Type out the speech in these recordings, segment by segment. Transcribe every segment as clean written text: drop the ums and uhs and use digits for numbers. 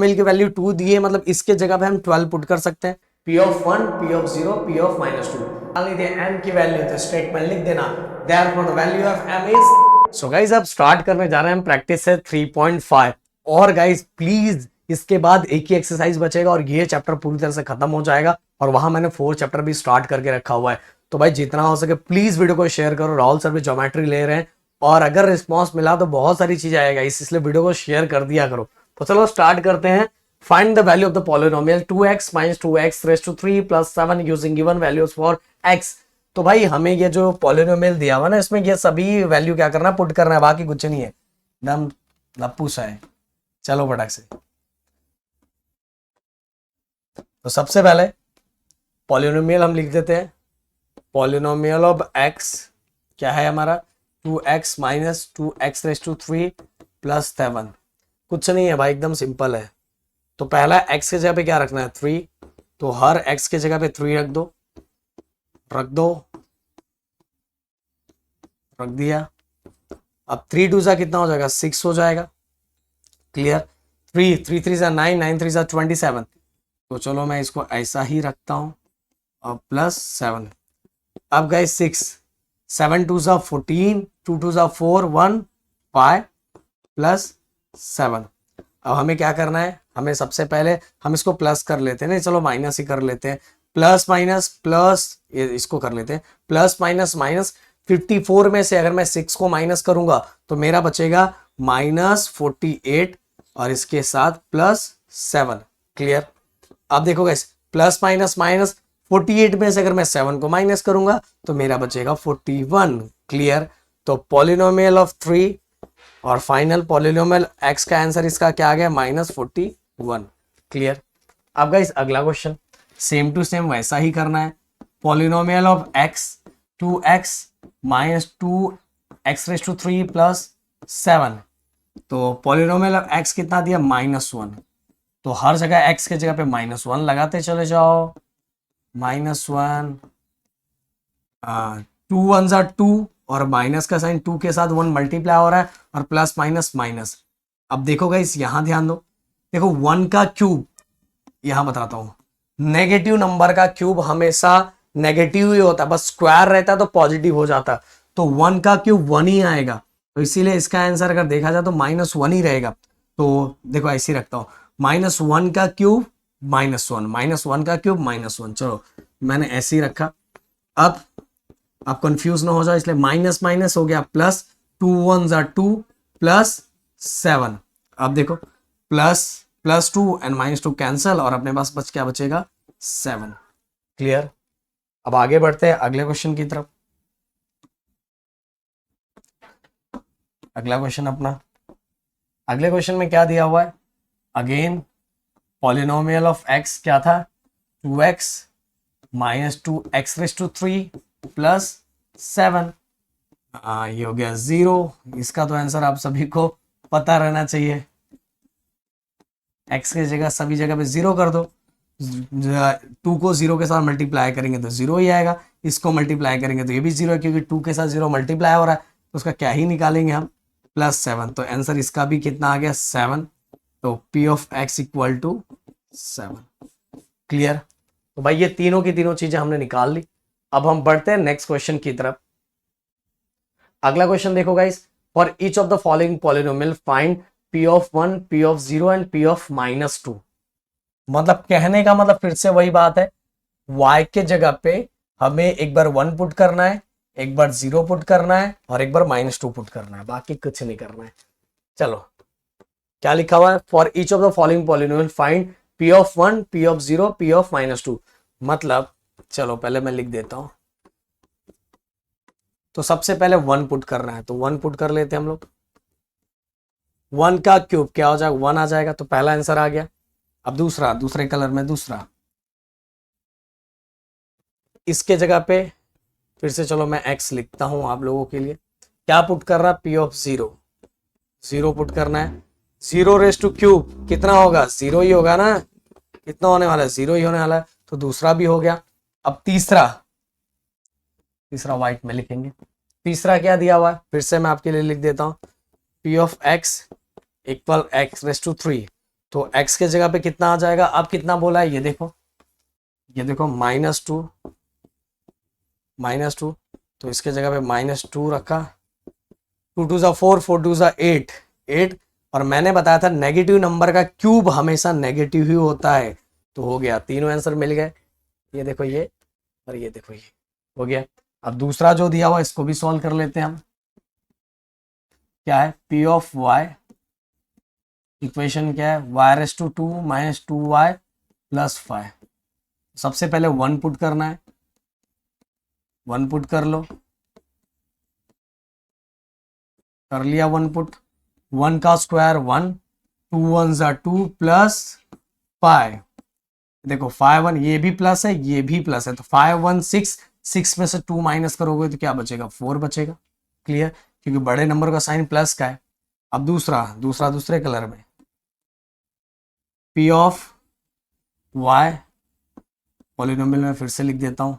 मिल की वैल्यू 2 दी है, मतलब इसके जगह पे हम 12 पुट कर सकते हैं। P of 1, P of 0, P of -2 डाल दे m की वैल्यू, तो स्टेटमेंट लिख देना therefore the value of m is। So guys अब स्टार्ट करने जा रहे हैं हम प्रैक्टिस से 3.5। और गाइस प्लीज इसके बाद एक ही एक्सरसाइज बचेगा और ये चैप्टर पूरी तरह से खत्म हो जाएगा, और वहां मैंने 4 चैप्टर भी स्टार्ट करके रखा हुआ है। तो भाई जितना हो सके प्लीज वीडियो को शेयर करो। राहुल सर भी ज्योमेट्री ले रहे हैं, और अगर रिस्पॉन्स मिला तो बहुत सारी चीजें आएगा, इसलिए वीडियो को शेयर कर दिया करो। तो चलो स्टार्ट करते हैं। Find the value of the polynomial 2x - 2x raised to 3 + 7 using given values for x। तो भाई हमें ये जो पॉलिनोमियल दिया हुआ ना, इसमें ये सभी वैल्यू क्या करना, पुट करना है, बाकी कुछ नहीं है, एकदम लप्पू सा है। चलो फटाक से। तो सबसे पहले पॉलिनोमियल हम लिख देते हैं। पॉलिनोमियल ऑफ x क्या है हमारा, 2x - 2x raised to 3 + 7। कुछ नहीं है भाई, एकदम सिंपल है। तो पहला x के जगह पे क्या रखना है, 3। तो हर x के जगह पे 3 रख दो, रख दिया। अब 3 2 जा कितना हो जाएगा, 6 हो जाएगा। क्लियर। 3 3 3 जा 9, 9 3 जा 27। तो चलो मैं इसको ऐसा ही रखता हूं, और +7। अब गए 6, 7 2 जा 14, 2 2 जा 4, 1 5 +7। अब हमें क्या करना है, हमें सबसे पहले हम इसको प्लस कर लेते हैं, नहीं चलो माइनस ही कर लेते हैं। प्लस माइनस प्लस, इसको कर लेते हैं प्लस माइनस माइनस। 54 में से अगर मैं 6 को माइनस करूंगा तो मेरा बचेगा -48, और इसके साथ +7। क्लियर। अब देखो गाइस, प्लस माइनस माइनस, 48 में से अगर मैं 7 को माइनस करूंगा तो मेरा बचेगा 41। क्लियर। तो पॉलिनोमियल ऑफ 3 और फाइनल पॉलिनोमियल x का आंसर इसका क्या आ गया, -41। क्लियर। अब गाइस अगला क्वेश्चन सेम टू सेम वैसा ही करना है। Polynomial of x 2x - 2x raised to 3 + 7। तो पॉलिनोमियल ऑफ x कितना दिया, -1। तो हर जगह x के जगह पे -1 लगाते चले जाओ। -1, 2 1 जा 2, और माइनस का साइन 2 के साथ 1 मल्टीप्लाई हो रहा है, और प्लस माइनस माइनस। अब देखो गाइस यहां ध्यान दो, देखो 1 का क्यूब, यहां बताता हूं, नेगेटिव नंबर का क्यूब हमेशा नेगेटिव ही होता है, बस स्क्वायर रहता तो पॉजिटिव हो जाता। तो 1 का क्यूब 1 ही आएगा, तो इसीलिए इसका आंसर अगर देखा जाए तो -1 ही रहेगा। तो देखो ऐसे ही रखता हूं, -1 का क्यूब -1, -1 का क्यूब -1। चलो मैंने ऐसे ही रखा। अब आप कंफ्यूज ना हो जाओ, इसलिए माइनस माइनस हो गया प्लस, 2 1 जा 2 +7। अब देखो +2 एंड -2 कैंसल, और अपने पास क्या बचेगा, 7। क्लियर। अब आगे बढ़ते हैं अगले क्वेश्चन की तरफ। अगला क्वेश्चन अपना, अगले क्वेश्चन में क्या दिया हुआ है, अगेन पॉलिनोमियल ऑफ x क्या था, 2x - 2x raised to 3 + 7। ये हो गया 0। इसका तो आंसर आप सभी को पता रहना चाहिए। x के जगह सभी जगह पे 0 कर दो। 2 को 0 के साथ मल्टीप्लाई करेंगे तो 0 ही आएगा, इसको मल्टीप्लाई करेंगे तो ये भी 0 है, क्योंकि 2 के साथ 0 मल्टीप्लाई हो रहा है, तो उसका क्या ही निकालेंगे हम, +7। तो आंसर इसका भी कितना आ गया, 7। तो P ऑफ x = 7। क्लियर। तो भाई ये तीनों की तीनों चीजें हमने निकाल ली। अब हम बढ़ते हैं नेक्स्ट क्वेश्चन की तरफ। अगला क्वेश्चन देखो guys, for each of the following polynomial find P of 1, P of 0 and P of -2। मतलब कहने का मतलब फिर से वही बात है, y के जगह पे हमें एक बार 1 पुट करना है, एक बार 0 पुट करना है, और एक बार -2 पुट करना है, बाकी कुछ नहीं करना है। चलो क्या लिखा हुआ है, for each of the following polynomial find P of 1, P of 0, P of -2। मतलब चलो पहले मैं लिख देता हूं। तो सबसे पहले 1 पुट करना है, तो 1 पुट कर लेते हैं हम लोग। 1 का क्यूब क्या हो जाएगा, 1 आ जाएगा, तो पहला आंसर आ गया। अब दूसरा, दूसरे कलर में दूसरा, इसके जगह पे फिर से चलो मैं x लिखता हूं आप लोगों के लिए। क्या पुट कर रहा, P ऑफ 0, 0 पुट करना है। 0 रेज टू क्यूब कितना होगा, 0 ही होगा ना, कितना होने वाला है, 0 ही होने वाला है। तो दूसरा भी हो गया। अब तीसरा, तीसरा व्हाइट में लिखेंगे। तीसरा क्या दिया हुआ है, फिर से मैं आपके लिए लिख देता हूं, P of x = x raised to 3। तो x के जगह पे कितना आ जाएगा, अब कितना बोला है ये देखो, ये देखो -2, -2, तो इसके जगह पे -2 रखा, 2 2 जा 4, 4 2 जा 8, 8, और मैंने बताया था नेगेटिव नंबर का क्यूब हमेशा नेगेटिव ही होता है, तो हो गया, तीनों आंसर मिल गए, ये देखो ये, और ये देखो ये, हो गया। अब दूसरा जो दिया हुआ इसको भी सॉल्व कर लेते हैं हम। क्या है, पी ऑफ वाई, इक्वेशन क्या है, y⁻² - 2y + 5। सबसे पहले 1 पुट करना है, 1 पुट कर लो, कर लिया 1 पुट, 1 का स्क्वायर 1, 2 1 जा 2 प्लस 5, देखो 5 1, ये भी प्लस है ये भी प्लस है, तो 5 1 6, 6 में से 2 माइनस करोगे तो क्या बचेगा, 4 बचेगा। क्लियर, क्योंकि बड़े नंबर का साइन प्लस का है। अब दूसरा दूसरे कलर में, पी ऑफ वाई, पॉलिनोमियल में फिर से लिख देता हूं,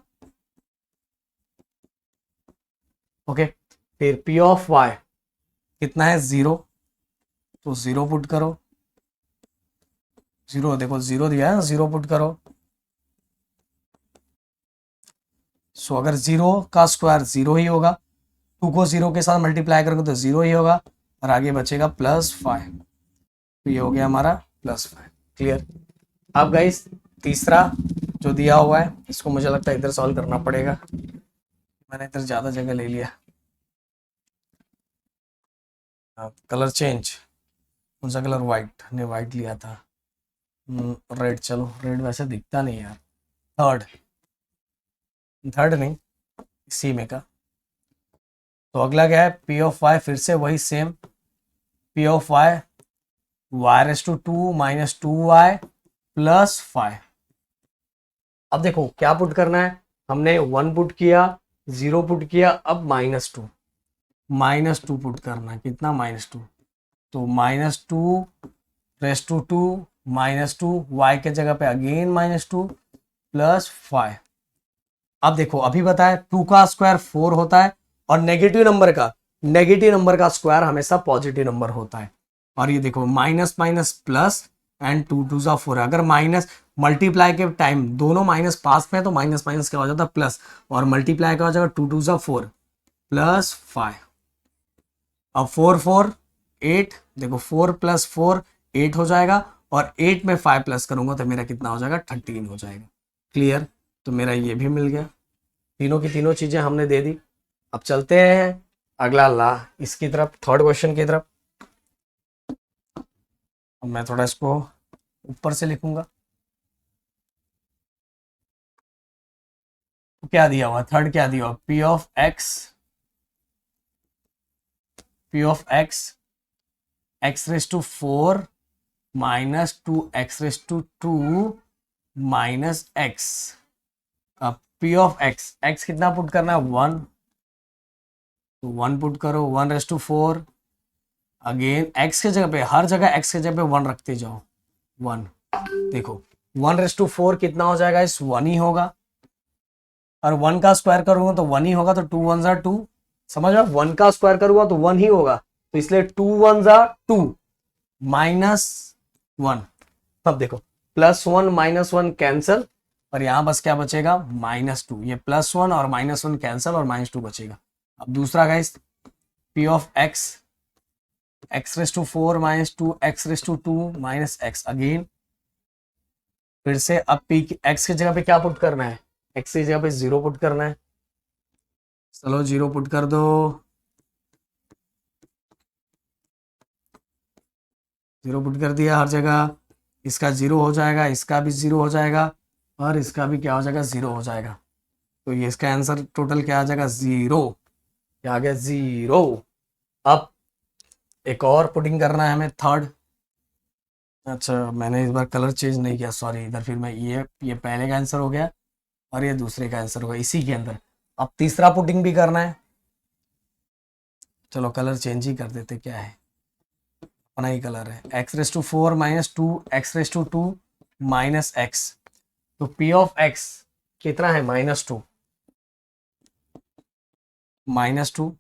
ओके। फिर पी ऑफ वाई कितना है, 0, तो 0 पुट करो, 0 देखो 0 दिया है, 0 पुट करो। सो अगर 0 का स्क्वायर 0 ही होगा, 2 को 0 के साथ मल्टीप्लाई करोगे तो 0 ही होगा, और आगे बचेगा +5, तो ये हो गया हमारा +5। क्लियर। अब गाइस तीसरा जो दिया हुआ है इसको मुझे लगता है इधर सॉल्व करना पड़ेगा, मैंने इधर ज़्यादा जगह ले लिया। कलर चेंज, कौन सा कलर, वाइट ने, वाइट लिया था, रेड, चलो रेड वैसे दिखता नहीं यार, थर्ड नहीं, इसी में का। तो अगला क्या है, पी ऑफ वाई, फिर से वही same, P of Y y⁻² - 2y + 5। अब देखो क्या पुट करना है, हमने 1 पुट किया, 0 पुट किया, अब -2, -2 पुट करना है, कितना -2, तो -2⁻², -2 y के जगह पे अगेन -2 + 5। अब देखो अभी बताया 2 का स्क्वायर 4 होता है, और नेगेटिव नंबर का स्क्वायर हमेशा पॉजिटिव नंबर होता है। और ये देखो माइनस माइनस प्लस, एंड 2 2 जा 4, अगर माइनस मल्टीप्लाई के टाइम दोनों माइनस पास में है तो माइनस माइनस क्या हो जाता है प्लस, और मल्टीप्लाई क्या हो जाएगा 2 2 जा 4 + 5। अब 4 4 8, देखो 4 + 4 8 हो जाएगा, और 8 में 5 प्लस करूंगा तो मेरा कितना हो जाएगा, 13 हो जाएगा। क्लियर, तो मेरा ये भी मिल गया, तीनों की तीनों चीजें हमने दे दी। अब चलते हैं अगला ला इसकी तरफ, थर्ड क्वेश्चन की तरफ। अब मैं थोड़ा इसको ऊपर से लिखूंगा, तो क्या दिया हुआ, थर्ड क्या दिया हुआ, P of x x⁻4 - 2x⁻2 - x। अब पी ऑफ x कितना पुट करना है, 1, तो 1 पुट करो, 1⁻4, अगेन x के जगह पे, हर जगह x के जगह पे 1 रखते जाओ, 1, देखो 1⁻4 कितना हो जाएगा, इस 1 ही होगा, और 1 का स्क्वायर करूंगा तो 1 ही होगा, तो 2 1 जा 2, समझ रहा, 1 का स्क्वायर करूंगा तो 1 ही होगा, तो इसलिए 2 1 जा 2 -1। अब देखो +1 -1 कैंसल, और यहां बस क्या बचेगा, -2, ये +1 और -1 कैंसल, और -2 बचेगा। अब दूसरा guys, P of x⁻4 - 2x⁻2 - x, again फिर से, अब पी x की जगह पे क्या पुट करना है, x की जगह पे 0 पुट करना है, चलो 0 पुट कर दो, 0 पुट कर दिया हर जगह, इसका 0 हो जाएगा, इसका भी 0 हो जाएगा, और इसका भी क्या हो जाएगा, 0 हो जाएगा, तो ये इसका आंसर टोटल क्या आ जाएगा, 0, क्या आ गया, 0। अब एक और पुटिंग करना है हमें, थर्ड। अच्छा मैंने इस बार कलर चेंज नहीं किया, सॉरी, इधर फिर मैं ये पहले का आंसर हो गया, और ये दूसरे का आंसर होगा इसी के अंदर। अब तीसरा पुटिंग भी करना है, चलो कलर चेंज ही कर देते, क्या है, अपना ही कलर है, x⁻4 - 2x⁻2 - x, तो p ऑफ x कितना है, -2, -2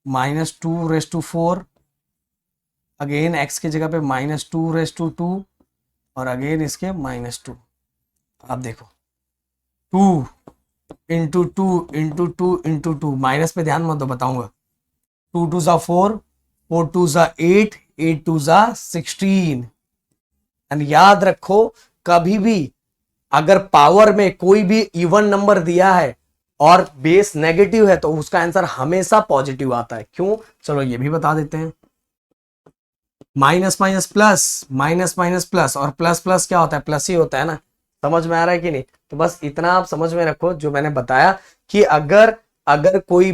-2⁻4 अगेन x की जगह पे -2 और अगेन इसके -2। अब देखो 2 × 2 × 2 × 2 माइनस पे ध्यान मत दो, बताऊंगा। 2 × 2 = 4, 4 × 2 = 8, 8 × 2 = 16। एंड याद रखो, कभी भी अगर पावर में कोई भी इवन नंबर दिया है और बेस नेगेटिव है तो उसका आंसर हमेशा पॉजिटिव आता है। क्यों? चलो ये भी बता देते हैं। Minus minus plus, minus minus plus, और प्लस प्लस क्या होता है? प्लस ही होता है ना। समझ में आ रहा है कि नहीं? तो बस इतना आप समझ में रखो जो मैंने बताया, कि अगर अगर कोई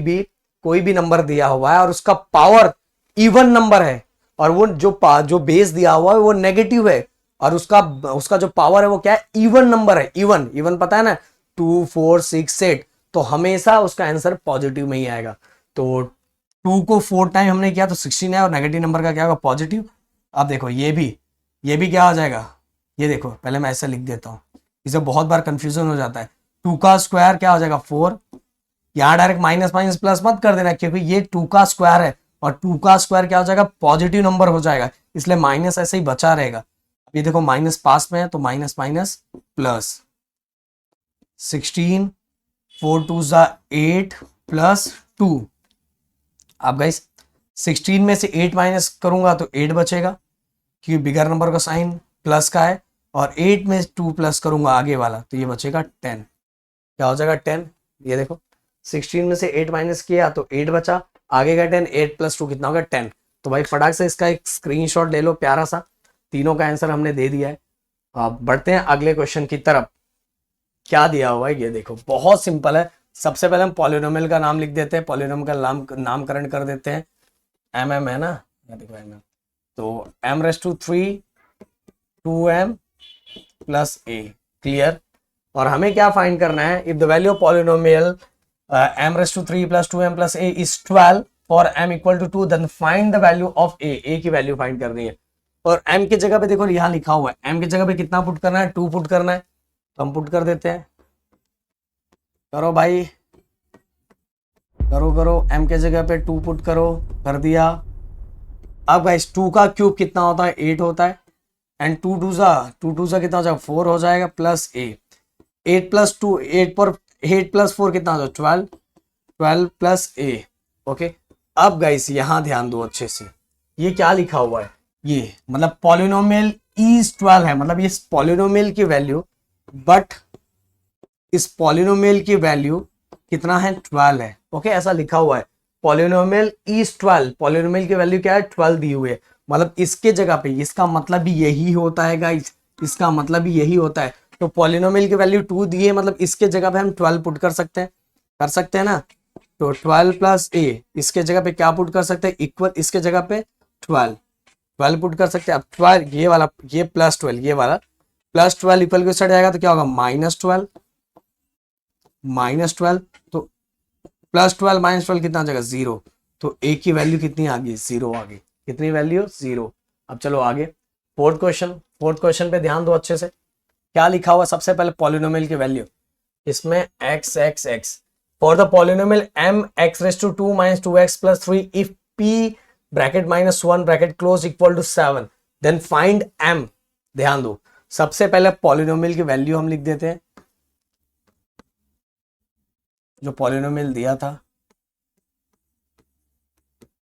भी नंबर दिया हुआ है और उसका पावर इवन नंबर है और वो जो बेस दिया हुआ है वो नेगेटिव है और उसका उसका जो पावर है वो क्या है? इवन नंबर है। इवन इवन पता है ना, 2 4 6 8, तो हमेशा उसका आंसर पॉजिटिव में ही आएगा। तो 2 को 4 टाइम हमने किया तो 16 है और नेगेटिव नंबर का क्या होगा? पॉजिटिव। अब देखो ये भी क्या हो जाएगा? ये देखो, पहले मैं ऐसा लिख देता हूँ, इसे बहुत बार कंफ्यूजन हो जाता है। 2 का स्क्वायर क्या हो जाएगा? 4। यहाँ डायरेक्ट माइनस माइनस प्लस मत कर देना, क्योंकि ये 2 का स्क्वायर है और 2 का स्क्वायर क्या हो जाएगा? पॉजिटिव नंबर हो जाएगा, इसलिए माइनस ऐसे ही बचा रहेगा। ये देखो माइनस पास में है तो माइनस माइनस प्लस 16, 4 × 2 = 8 प्लस 2। अब गाइस 16 में से 8 माइनस करूंगा तो 8 बचेगा, क्योंकि बिगर नंबर का साइन प्लस का है, और 8 में 2 प्लस करूंगा आगे वाला तो ये बचेगा 10। क्या हो जाएगा? 10। ये देखो 16 में से 8 माइनस किया तो 8 बचा, आगे का 10, 8 + 2 कितना होगा? 10। तो भाई फटाक से इसका एक स्क्रीनशॉट ले लो प्यारा सा। तीनों का आंसर हमने दे दिया है। अब बढ़ते हैं अगले क्वेश्चन की तरफ। क्या दिया हुआ है ये देखो, बहुत सिंपल है। सबसे पहले हम पॉलिनोमियल का नाम लिख देते हैं, पॉलिनोमियल का नामकरण कर देते हैं। एम है ना, ये देखो एम। तो m⁻³ 2m + a। क्लियर? और हमें क्या फाइंड करना है? If the value of polynomial m⁻³ + 2m + a is 12 for m = 2, then find the value of a की वैल्यू फाइंड करनी है। और m की जगह पे देखो यहां लिखा हुआ है, m की जगह पे कितना पुट करना है? 2 पुट करना है। तो हम पुट कर देते हैं। करो भाई, करो m के जगह पे 2 पुट करो। कर दिया। अब गाइस 2 का क्यूब कितना होता है? 8 होता है। एंड 2 2 कितना हो जाएगा? 4 हो जाएगा, प्लस a। 8 + 2, 8 + 4 कितना हो जाएगा? 12, 12 + a। ओके। अब गाइस यहां ध्यान दो अच्छे से, ये क्या लिखा हुआ है? ये मतलब पॉलिनोमियल इज 12 है, मतलब ये पॉलिनोमियल की वैल्यू, बट इस पॉलिनोमियल की वैल्यू कितना है? 12 है। ओके, ऐसा लिखा हुआ है। पॉलिनोमियल इज 12, पॉलिनोमियल की वैल्यू क्या है? 12 दी हुई है। मतलब इसके जगह पे, इसका मतलब भी यही होता है गाइस, इसका मतलब भी यही होता है। तो पॉलिनोमियल की वैल्यू 2 दी है, मतलब इसके जगह पे हम 12 पुट कर सकते हैं। कर सकते हैं ना? तो 12 + a, इसके जगह पे क्या पुट कर सकते हैं? इक्वल, इसके जगह पे 12 पुट कर सकते हैं। अब 12 ये वाला, ये +12, ये वाला +12 इक्वल के साइड जाएगा तो क्या होगा? -12, -12। तो +12 -12 कितना आ जाएगा? 0। तो a की वैल्यू कितनी आ गई? 0 आ गई। कितनी वैल्यू? 0। अब चलो आगे, फोर्थ क्वेश्चन पे ध्यान दो अच्छे से। क्या लिखा हुआ? सबसे पहले पॉलिनोमियल की वैल्यू, इसमें x for the polynomial m(x⁻² - 2x + 3 if p ((1) = 7, then find m। ध्यान दो, सबसे पहले पॉलिनोमियल की वैल्यू हम लिख देते हैं, जो पॉलिनोमियल दिया था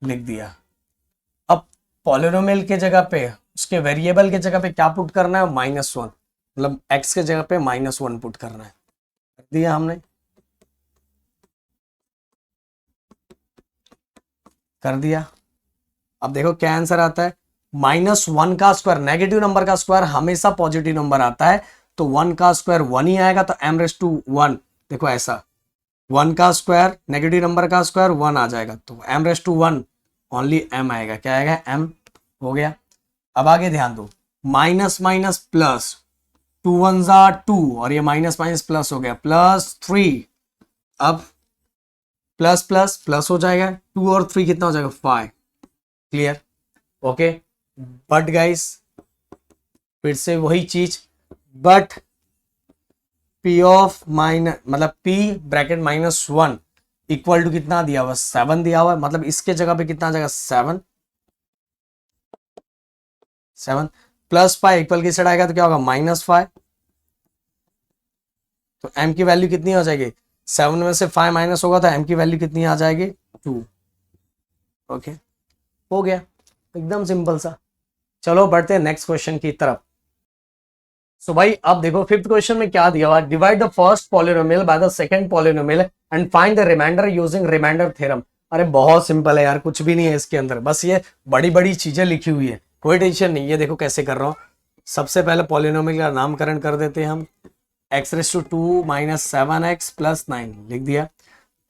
लिख दिया। अब पॉलिनोमियल के जगह पे, उसके वेरिएबल के जगह पे क्या पुट करना है? -1, मतलब x के जगह पे -1 पुट करना है। कर दिया हमने, कर दिया। अब देखो क्या आंसर आता है? -1 का स्क्वायर, नेगेटिव नंबर का स्क्वायर हमेशा पॉजिटिव नंबर आता है, तो 1 का स्क्वायर 1 ही आएगा। तो m⁻1, देखो ऐसा, 1 का स्क्वायर, नेगेटिव नंबर का स्क्वायर 1 आ जाएगा, तो m⁻1 ओनली m आएगा। क्या आएगा? m। हो गया। अब आगे ध्यान दो, माइनस माइनस प्लस, 2 1 = 2, और ये माइनस माइनस प्लस हो गया, +3। अब प्लस प्लस प्लस हो जाएगा, 2 और 3 कितना हो जाएगा? 5। क्लियर? ओके। बट गाइस फिर से वही चीज, बट p ऑफ माइनस, मतलब p ब्रैकेट -1 इक्वल टू कितना दिया हुआ? 7 दिया हुआ है, मतलब इसके जगह पे कितना आ जाएगा? 7। 7 प्लस 5 इक्वल की साइड आएगा तो क्या होगा -5। तो m की वैल्यू कितनी हो जाएगी, 7 में से 5 माइनस होगा तो m की वैल्यू कितनी आ जाएगी 2। ओके हो गया, एकदम सिंपल सा। चलो बढ़ते हैं नेक्स्ट क्वेश्चन की तरफ। सो भाई अब देखो फिफ्थ क्वेश्चन में क्या दिया हुआ, divide the first polynomial by the second polynomial and find the remainder using remainder theorem. अरे बहुत सिंपल है यार, कुछ भी नहीं है इसके अंदर, बस ये बड़ी बड़ी चीजें लिखी हुई है, कोई टेंशन नहीं। ये देखो कैसे कर रहा हूं, सबसे पहले पॉलिनोमियल का नामकरण कर देते हैं हम, x⁻² - 7x + 9 लिख दिया।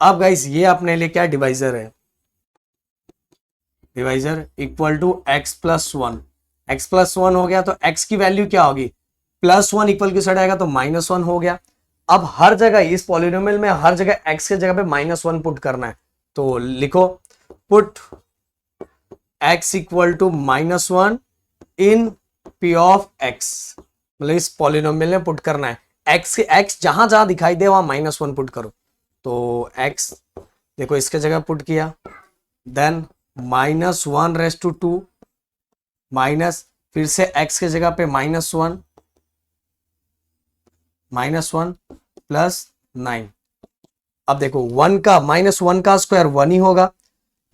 अब गाइस ये अपने लिए क्या डिवाइजर है, divisor equal to x+1, x+1 हो गया तो x की वैल्यू क्या होगी, +1 इक्वल की साइड आएगा तो -1 हो गया। अब हर जगह इस पॉलिनोमियल में हर जगह x के जगह पे -1 पुट करना है, तो लिखो put x equal to -1 in p of x, मतलब इस पॉलिनोमियल में पुट करना है, x जहां जहां दिखाई दे वहां -1 पुट करो। तो x देखो इसके जगह पुट किया, देन -1/2 माइनस, फिर से x के जगह पे -1 + 9। अब देखो 1 का -1 का स्क्वायर 1 ही होगा,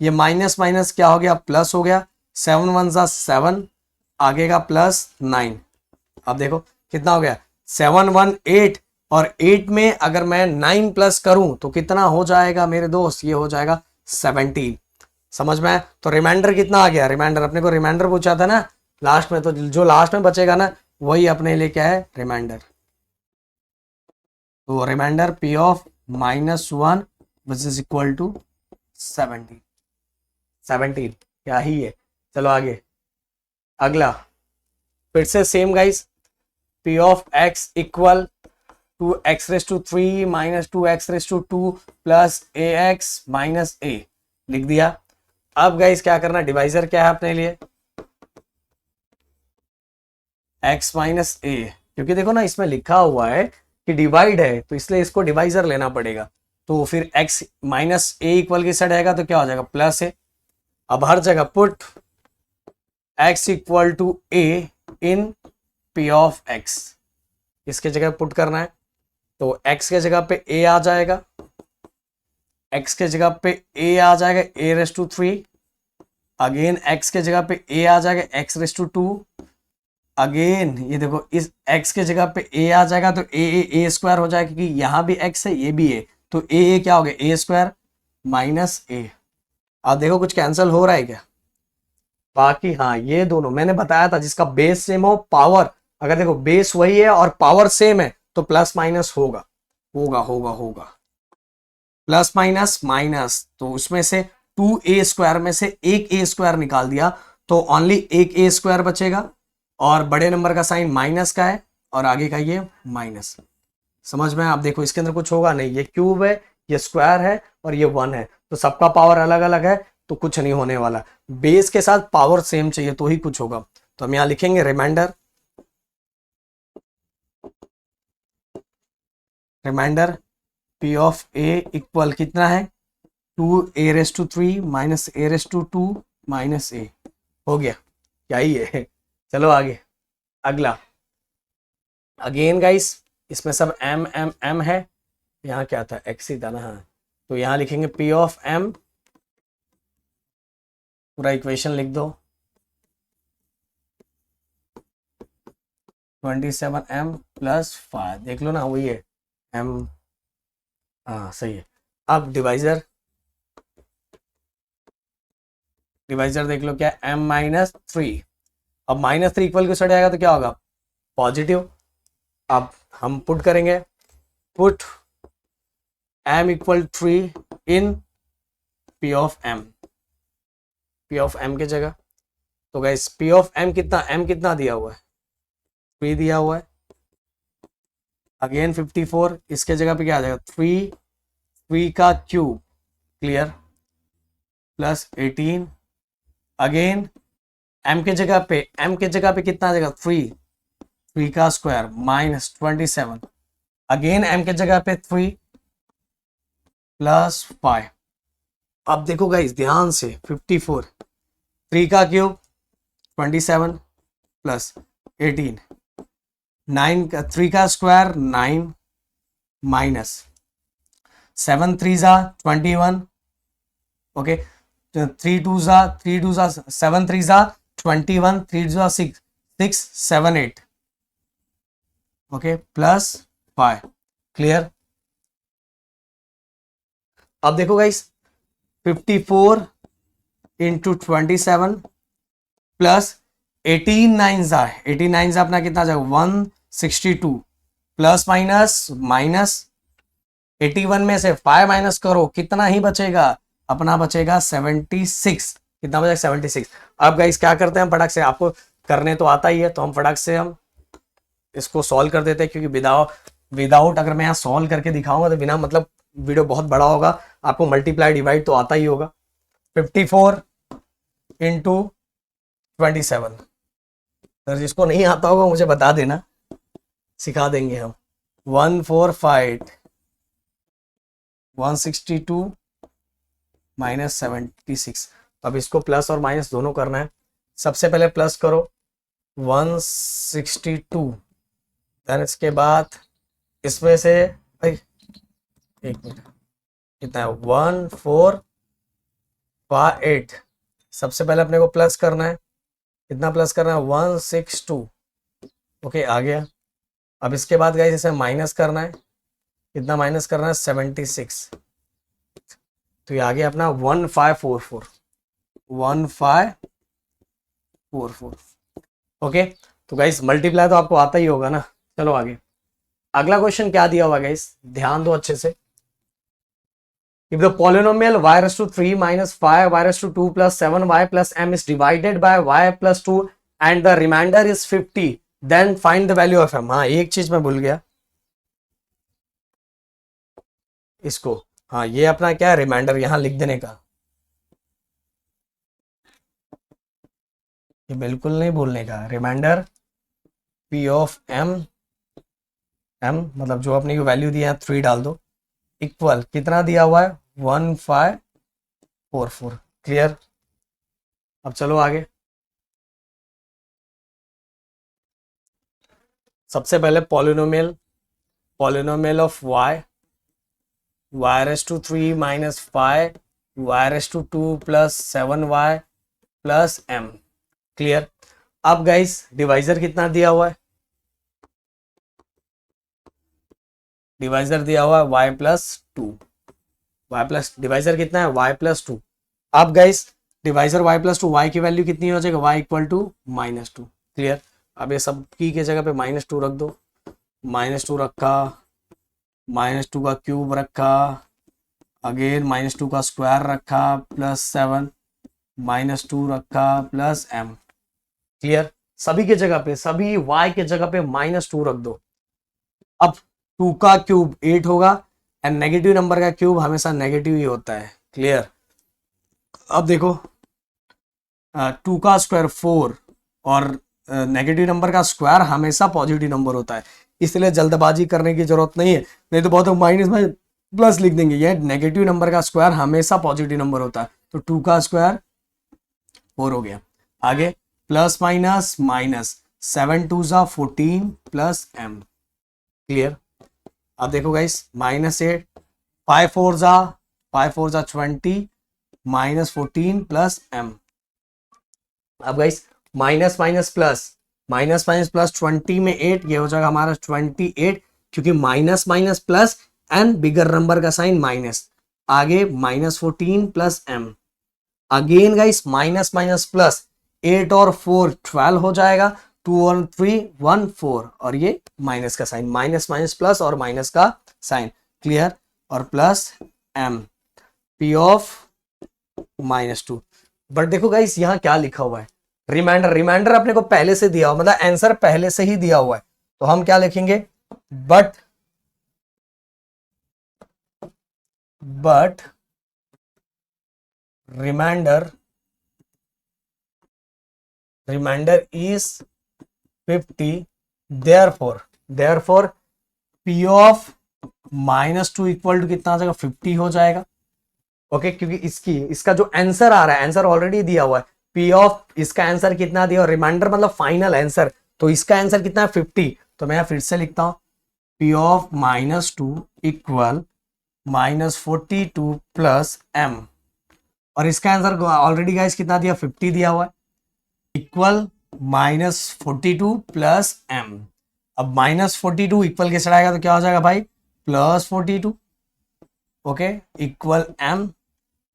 ये माइनस माइनस क्या हो गया प्लस हो गया, 7 1 ज़ा 7, आगे का +9। अब देखो कितना हो गया 7 1 8, और 8 में अगर मैं 9 प्लस करूं तो कितना हो जाएगा मेरे दोस्त, ये हो जाएगा 17। समझ में आया? तो रिमाइंडर कितना आ गया, रिमाइंडर अपने को रिमाइंडर पूछा था ना लास्ट में, तो जो लास्ट में बचेगा ना वही अपने लिए क्या है रिमाइंडर। तो remainder p of -1 which is equal to 17 क्या ही है। चलो आगे अगला, फिर से same guys, p of x equal to x⁻³ - 2x⁻² plus ax minus a लिख दिया। अब गाइस क्या करना, डिवाइजर क्या है अपने लिए x माइनस a, क्योंकि देखो ना इसमें लिखा हुआ है कि डिवाइड है तो इसलिए इसको डिवाइजर लेना पड़ेगा। तो फिर x माइनस a इक्वल की साइड आएगा तो क्या हो जाएगा प्लस है। अब हर जगह put x equal to a in p of x, इसके जगह पुट करना है, तो x के जगह पे a आ जाएगा, x के जगह पे a आ जाएगा a⁻3, अगेन x के जगह पे a आ जाएगा x⁻², अगेन ये देखो इस x के जगह पे a आ जाएगा तो a स्क्वायर हो जाएगा, क्योंकि यहाँ भी x है ये भी है, तो a क्या हो गया a² माइनस a। अब देखो कुछ कैंसिल हो रहा है क्या, बाकी हाँ ये दोनों मैंने बताया था, जिसका बेस सेम हो पावर, अगर देखो बेस वही है और पावर सेम है तो प्लस माइनस होगा होगा होगा होगा प्लस माइनस माइनस, तो उसमें से 2a² में से एक a² निकाल दिया तो ओनली एक a² बचेगा, और बड़े नंबर का साइन माइनस का है और आगे का ये माइनस। समझ में? आप देखो इसके अंदर कुछ होगा नहीं, ये क्यूब है ये स्क्वायर है और ये 1 है, तो सबका पावर अलग अलग है तो कुछ नहीं होने वाला, बेस के साथ पावर सेम चाहिए तो ही कुछ होगा। तो हम यहाँ लिखेंगे remainder, remainder p of a equal कितना है 2a⁻³ minus a⁻² minus a, हो गया क्या ही है। चलो आगे अगला, अगेन गाइस इसमें सब m m m है, यहाँ क्या था x ही था ना, हाँ तो यहाँ लिखेंगे p ऑफ m, पूरा इक्वेशन लिख दो 27m + 5, देख लो ना वही है m, हाँ सही है। अब डिवाइजर, डिवाइजर देख लो क्या है m-3, अब -3 इक्वल की साइड आएगा तो क्या होगा पॉजिटिव। अब हम पुट करेंगे, put m equal 3 in p of m, p of m के जगह, तो गाइस p ऑफ m कितना दिया हुआ है 3 दिया हुआ है, अगेन 54, इसके जगह पे क्या आ जाएगा 3 का cube clear plus 18, again m के जगह पे कितना आ जाएगा 3 का स्क्वायर माइनस 27, अगेन m के जगह पे 3 प्लस 5। अब देखो गाइस ध्यान से 54, 3 का क्यूब 27, प्लस 18, 9 का 3 का स्क्वायर 9 माइनस 7 3 जा 21, ओके 3 2 जा 7 3 जा 21, 3 जा 6 6 7 8, ओके प्लस 5, क्लियर। अब देखो गाइस 54 इंटू 27 प्लस 18 9 अपना कितना जाएगा 162 प्लस माइनस माइनस 81 में से 5 माइनस करो कितना ही बचेगा अपना बचेगा 76, कितना बचेगा 76। अब गाइस क्या करते हैं फटाक से, आपको करने तो आता ही है तो हम फटाक से हम इसको सॉल्व कर देते हैं, क्योंकि विदाउट अगर मैं यहाँ सॉल्व करके दिखाऊंगा तो बिना मतलब वीडियो बहुत बड़ा होगा, आपको मल्टीप्लाई डिवाइड तो आता ही होगा। 54 इंटू 27, सर जिसको नहीं आता होगा मुझे बता देना, सिखा देंगे हम। 145 162 माइनस 76। अब इसको प्लस और माइनस दोनों करना है। सबसे पहले प्लस करो 162, देन इसके बाद इसमें से एक मिनट कितना है 1458, सबसे पहले अपने को प्लस करना है, कितना प्लस करना है 162, ओके आ गया। अब इसके बाद गाइस इसे माइनस करना है, कितना माइनस करना है 76, तो ये आ गया अपना 1544 1544, ओके। तो गाइस मल्टीप्लाई तो आपको आता ही होगा ना। चलो आगे अगला क्वेश्चन क्या दिया हुआ गाइस, ध्यान दो अच्छे से। If the polynomial y raised to 3 minus 5 y raised to 2 plus 7 y plus m is divided by y plus 2 and the remainder is 50, then find the value of m। हाँ एक चीज मैं भूल गया इसको, हाँ ये अपना क्या है रिमाइंडर यहां लिख देने का, ये बिल्कुल नहीं भूलने का। रिमाइंडर p ऑफ m मतलब जो अपने को वैल्यू दिया है 3 डाल दो, इक्वल कितना दिया हुआ है 1544, क्लियर। अब चलो आगे, सबसे पहले polynomial of y raised to 3 minus 5 y raised to 2 plus 7y plus m, clear. अब गाइस डिवाइजर कितना दिया हुआ है, डिवाइजर दिया हुआ है y प्लस 2, डिवाइजर कितना है y प्लस 2। अब guys divisor y plus 2, y की वैल्यू कितनी हो जाएगा y इक्वल टू -2, क्लियर। अब ये सब की जगह पे -2 रख दो, -2 रखा, -2 का क्यूब रखा, अगेन -2 का स्क्वायर रखा प्लस 7, -2 रखा प्लस m, क्लियर। सभी के जगह पे, सभी y के जगह पे -2 रख दो। अब 2 का क्यूब 8 होगा एंड नेगेटिव नंबर का क्यूब हमेशा नेगेटिव ही होता है, क्लियर। अब देखो 2 का स्क्वायर 4 और नेगेटिव नंबर का स्क्वायर हमेशा पॉजिटिव नंबर होता है, इसलिए जल्दबाजी करने की जरूरत नहीं है, नहीं तो बहुत माइनस में प्लस लिख देंगे। ये नेगेटिव नंबर का स्क्वायर हमेशा पॉजिटिव नंबर होता है, तो 2 का स्क्वायर 4 हो गया। आगे प्लस माइनस माइनस 7 2 जा 14 प्लस m, क्लियर। अब देखो गाइस -8 5 4 जा 20 -14 प्लस m। अब गाइस माइनस माइनस प्लस 20 में 8, ये हो जाएगा हमारा 28, क्योंकि minus minus plus and bigger number का साइन माइनस। आगे -14 plus m, again guys minus minus plus 8 और 4 12 हो जाएगा, 2 और 3 1 4, और ये माइनस का साइन, माइनस माइनस प्लस और माइनस का साइन, क्लियर। और plus m p of -2। But देखो गाइस यहाँ क्या लिखा हुआ है, रिमाइंडर अपने को पहले से दिया हुआ, मतलब आंसर पहले से ही दिया हुआ है, तो हम क्या लिखेंगे but remainder is 50, therefore p of -2 equal to कितना आ जाएगा 50 हो जाएगा, ओके। क्योंकि इसका जो आंसर आ रहा है, आंसर ऑलरेडी दिया हुआ है, पी ऑफ इसका आंसर कितना दिया, और रिमाइंडर मतलब फाइनल आंसर, तो इसका आंसर कितना है 50। तो मैं फिर से लिखता हूं P of -2 equal -42 plus m, और इसका आंसर ऑलरेडी गाइस कितना दिया 50 दिया हुआ है, इक्वल -42 प्लस m। अब -42 इक्वल के साइड आएगा तो क्या हो जाएगा भाई +42, okay, equal m,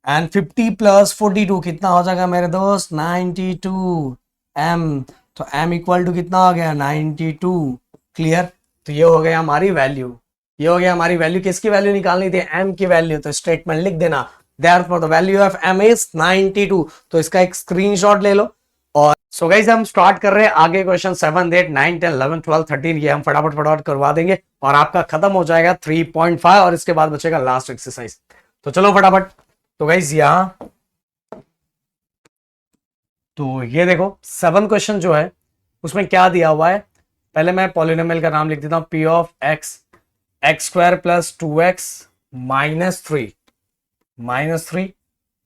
and 50 plus 42 कितना हो जाएगा मेरे दोस्त 92 m, तो m इक्वल टू कितना हो गया 92। क्लियर, तो ये हो गया हमारी वैल्यू, ये हो गया हमारी वैल्यू। किसकी वैल्यू निकालनी थी, m की वैल्यू, तो स्टेटमेंट लिख देना therefore the value of m is 92। तो इसका एक स्क्रीनशॉट ले लो। और सो गाइस हम स्टार्ट कर रहे हैं आगे क्वेश्चन 7, 8, 9, 10, 11, 12, 13 ये हम फटाफट करवा देंगे और आपका खत्म हो जाएगा 3.5 और इसके बाद बचेगा लास्ट एक्सरसाइज। तो चलो फटाफट। तो गाइस यहां तो ये देखो 7 क्वेश्चन जो है उसमें क्या दिया हुआ है, पहले मैं पॉलिनोमियल का नाम लिख देता हूं, P of x x² plus 2x -3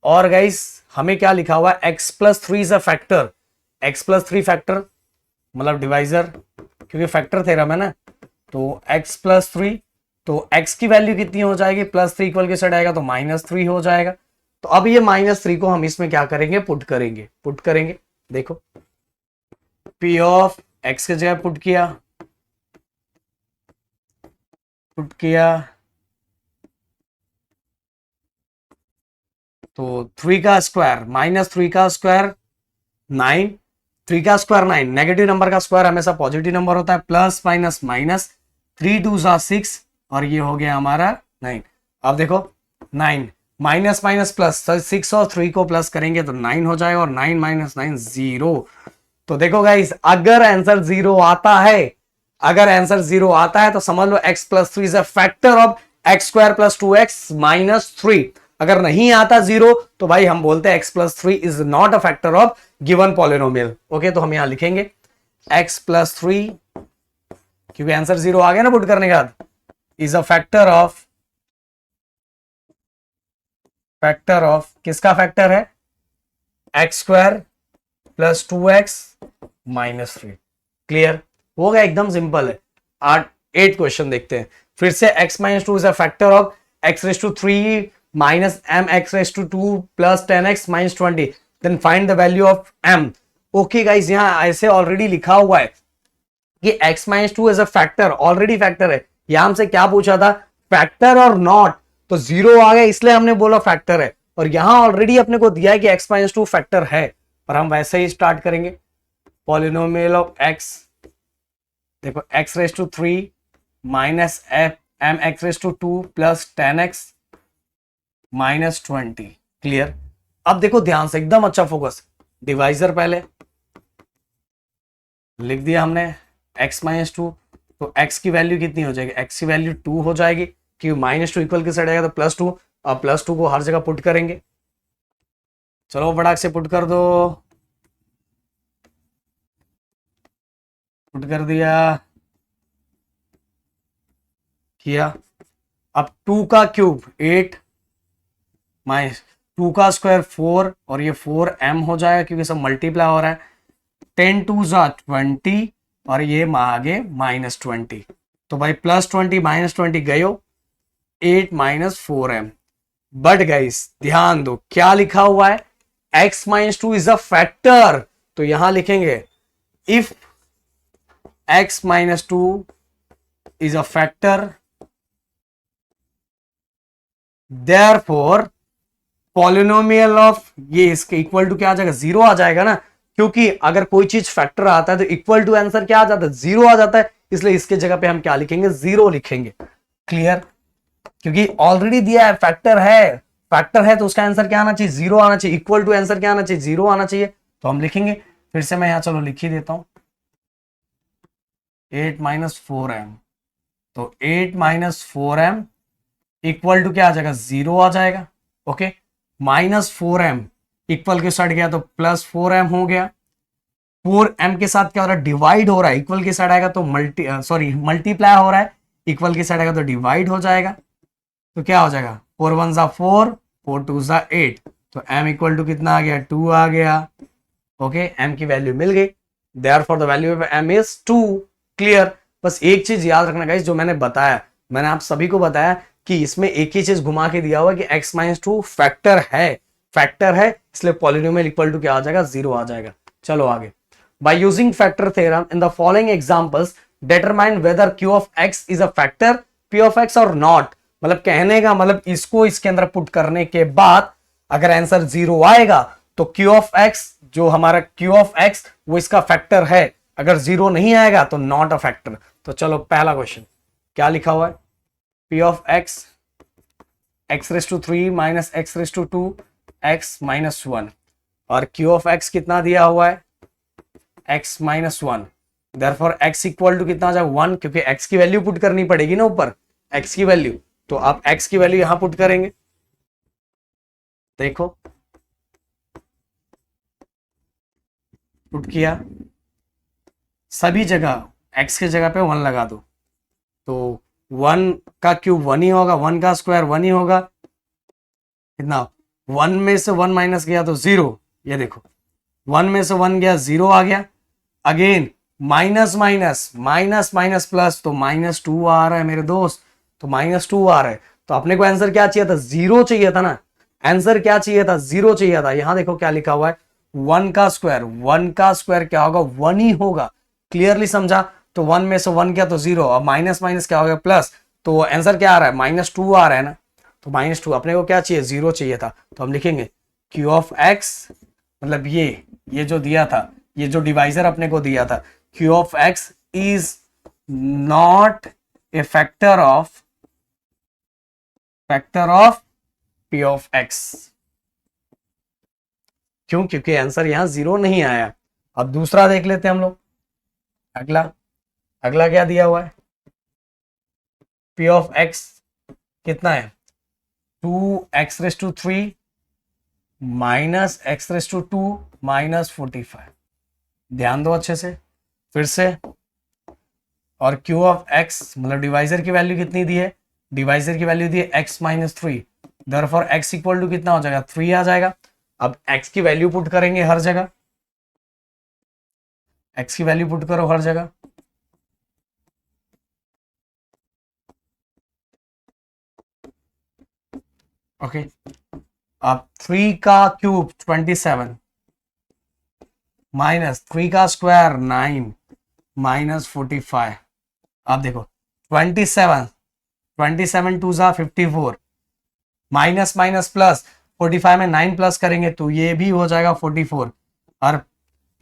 और गाइस हमें क्या लिखा हुआ है x+3 is a factor, x+3 factor मतलब डिवाइजर, क्योंकि फैक्टर थ्योरम है ना, तो x+3, तो x की वैल्यू कितनी हो जाएगी +3 इक्वल के साइड आएगा तो -3 हो जाएगा। तो अब ये -3 को हम इसमें क्या करेंगे पुट करेंगे। देखो p ऑफ x की जगह पुट किया तो 3 का स्क्वायर -3 का स्क्वायर 9, 3 का स्क्वायर 9, नेगेटिव नंबर का स्क्वायर हमेशा पॉजिटिव नंबर होता है, प्लस माइनस माइनस, 3 2 6 और ये हो गया हमारा 9। अब देखो 9 माइनस माइनस प्लस, 6 और 3 को प्लस करेंगे तो 9 हो जाएगा और 9 - 9 0। तो देखो गाइस अगर आंसर 0 आता है तो समझ लो x+3 is a factor of x² + 2x - 3। अगर नहीं आता 0 तो भाई हम बोलते हैं x+3 is not a factor of given polynomial. Okay, तो हम यहां लिखेंगे x+3, क्योंकि आंसर 0 आ गया ना पुट करने के बाद, इज अ फैक्टर ऑफ किसका फैक्टर है x² + 2x - 3। क्लियर हो गया, एकदम सिंपल है। 8 क्वेश्चन देखते हैं फिर से। x - 2 is a factor of x3 minus mx2 plus 10x minus 20, then find the value of m। Okay guys यहां ऐसे ऑलरेडी लिखा हुआ है कि x - 2 is a factor, already factor है। यहां हमसे क्या पूछा था फैक्टर और नॉट, तो 0 आ गया इसलिए हमने बोला फैक्टर है, और यहां ऑलरेडी अपने को दिया है कि x - 2 फैक्टर है, और हम वैसे ही स्टार्ट करेंगे। पॉलिनोमियल ऑफ x, देखो x3 minus mx2 plus 10x -20। Clear, अब देखो ध्यान से एकदम अच्छा फोकस, डिवाइजर पहले लिख दिया हमने x - 2, तो x की वैल्यू कितनी हो जाएगी, x की वैल्यू 2 हो जाएगी, क्योंकि -2 इक्वल के साइड आएगा तो +2, अब +2 को हर जगह पुट करेंगे। चलो फटाक से पुट कर दो, पुट कर दिया किया। अब 2 का क्यूब 8 -2 का स्क्वायर 4 और ये 4m हो जाएगा क्योंकि सब मल्टीप्लाई हो रहा है, 10 2 20 और ये आगे -20, तो भाई +20 -20 गयो 8 - 4m। बट गाइस ध्यान दो क्या लिखा हुआ है x - 2 इज अ फैक्टर, तो यहां लिखेंगे if x - 2 is a factor therefore polynomial of, ये इसके इक्वल टू क्या आ जाएगा 0 आ जाएगा ना, क्योंकि अगर कोई चीज फैक्टर आता है तो इक्वल टू आंसर क्या आ जाता है 0 आ जाता है, इसलिए इसके जगह पे हम क्या लिखेंगे 0 लिखेंगे। क्लियर, क्योंकि ऑलरेडी दिया है फैक्टर है तो उसका आंसर क्या आना चाहिए 0 आना चाहिए, इक्वल टू आंसर क्या आना चाहिए 0 आना चाहिए, तो हम लिखेंगे। फिर से मैं यहां चलो लिख ही देता हूं 8 - 4m, तो 8 - 4m इक्वल टू क्या आ जाएगा 0 आ जाएगा। ओके, -4m इक्वल के साइड गया तो +4m हो गया, 4m के साथ क्या हो रहा है डिवाइड हो रहा है, इक्वल के साइड आएगा तो मल्टीप्लाई हो रहा है, इक्वल के साइड आएगा तो डिवाइड हो जाएगा, तो क्या हो जाएगा 4 1 4 4 2 8, तो m इक्वल टू कितना आ गया 2 आ गया, ओके, m की वैल्यू मिल गई, therefore the value of m is 2। Clear. बस एक चीज याद रखना गाइस, जो मैंने बताया, मैंने आप सभी को बताया कि इसमें एक ही चीज घुमा के दिया हुआ कि x माइनस 2 फैक्टर है, इसलिए पॉलिनोमियल इक्वल टू क्या आ जाएगा, 0 आ जाएगा। चलो आगे। By using factor theorem in the following examples determine whether q of x is a factor p of x और नॉट। मतलब कहने का मतलब इसको इसके अंदर पुट करने के बाद अगर आंसर 0 आएगा तो q ऑफ x, जो हमारा q ऑफ x वो इसका फैक्टर है, अगर 0 नहीं आएगा तो नॉट अ फैक्टर। तो चलो पहला क्वेश्चन क्या लिखा हुआ है, p of x x raise to 3 minus x raise to 2 x minus 1 और q ऑफ x कितना दिया हुआ है, x minus 1। Therefore x equal to कितना आ जाए 1, क्योंकि x की वैल्यू पुट करनी पड़ेगी ना ऊपर, x की वैल्यू, तो आप x की वैल्यू यहां पुट करेंगे। देखो पुट किया, सभी जगह x की जगह पे 1 लगा दो, तो 1 का क्यूब 1 ही होगा, 1 का स्क्वायर 1 ही होगा। कितना, 1 में से 1 माइनस गया तो 0, ये देखो 1 में से 1 गया 0 आ गया। Again minus minus minus minus plus, तो माइनस 2 आ रहा है मेरे दोस्त, तो माइनस 2 आ रहा है। तो अपने को आंसर क्या चाहिए था, 0 चाहिए था ना, आंसर क्या चाहिए था, 0 चाहिए था। यहां देखो क्या लिखा हुआ है, 1 का स्क्वायर क्या होगा, 1 ही होगा। क्लियरली समझा। तो 1 में से 1 क्या तो 0, और माइनस माइनस क्या हो गया प्लस, तो आंसर क्या आ रहा है, माइनस 2 आ रहा है ना। तो माइनस 2 अपने को क्या चाहिए, 0 चाहिए था। तो हम लिखेंगे q ऑफ x, मतलब ये जो दिया था, ये जो डिवाइजर अपने को दिया था, q of x is not a factor of p of x। क्यों, क्योंकि आंसर यहां 0 नहीं आया। अब दूसरा देख लेते हैं हम लोग। अगला क्या दिया हुआ है, p ऑफ x कितना है, 2x raise to 3 minus x raise to 2 minus 45। ध्यान दो अच्छे से, फिर से। और q ऑफ x मतलब डिवाइजर की वैल्यू कितनी दी है, डिवाइजर की वैल्यू दी है x minus 3, therefore x equal to कितना हो जाएगा, 3 आ जाएगा। अब x की वैल्यू पुट करेंगे हर जगह, x की वैल्यू पुट करो हर जगह। ओके, अब 3 का क्यूब 27 माइनस 3 का स्क्वायर 9 माइनस 45। अब देखो 27 टू जा 54, माइनस माइनस प्लस, 45 में 9 प्लस करेंगे तो ये भी हो जाएगा 44, और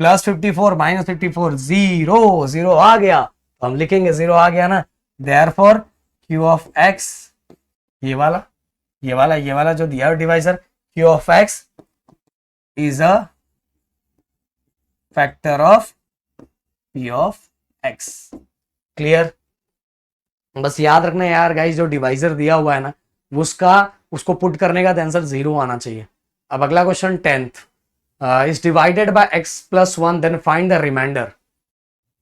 प्लस 54 माइनस 54 0 0 आ गया, तो हम लिखेंगे 0 आ गया ना। देयरफॉर q ऑफ x, ये वाला जो दिया है divisor, q of x is a factor of p of x। Clear. बस याद रखना यार गाइस, जो डिवाइजर दिया हुआ है ना, उसको पुट करने का आंसर 0 आना चाहिए। अब अगला question 10th, is divided by x plus 1 then find the remainder.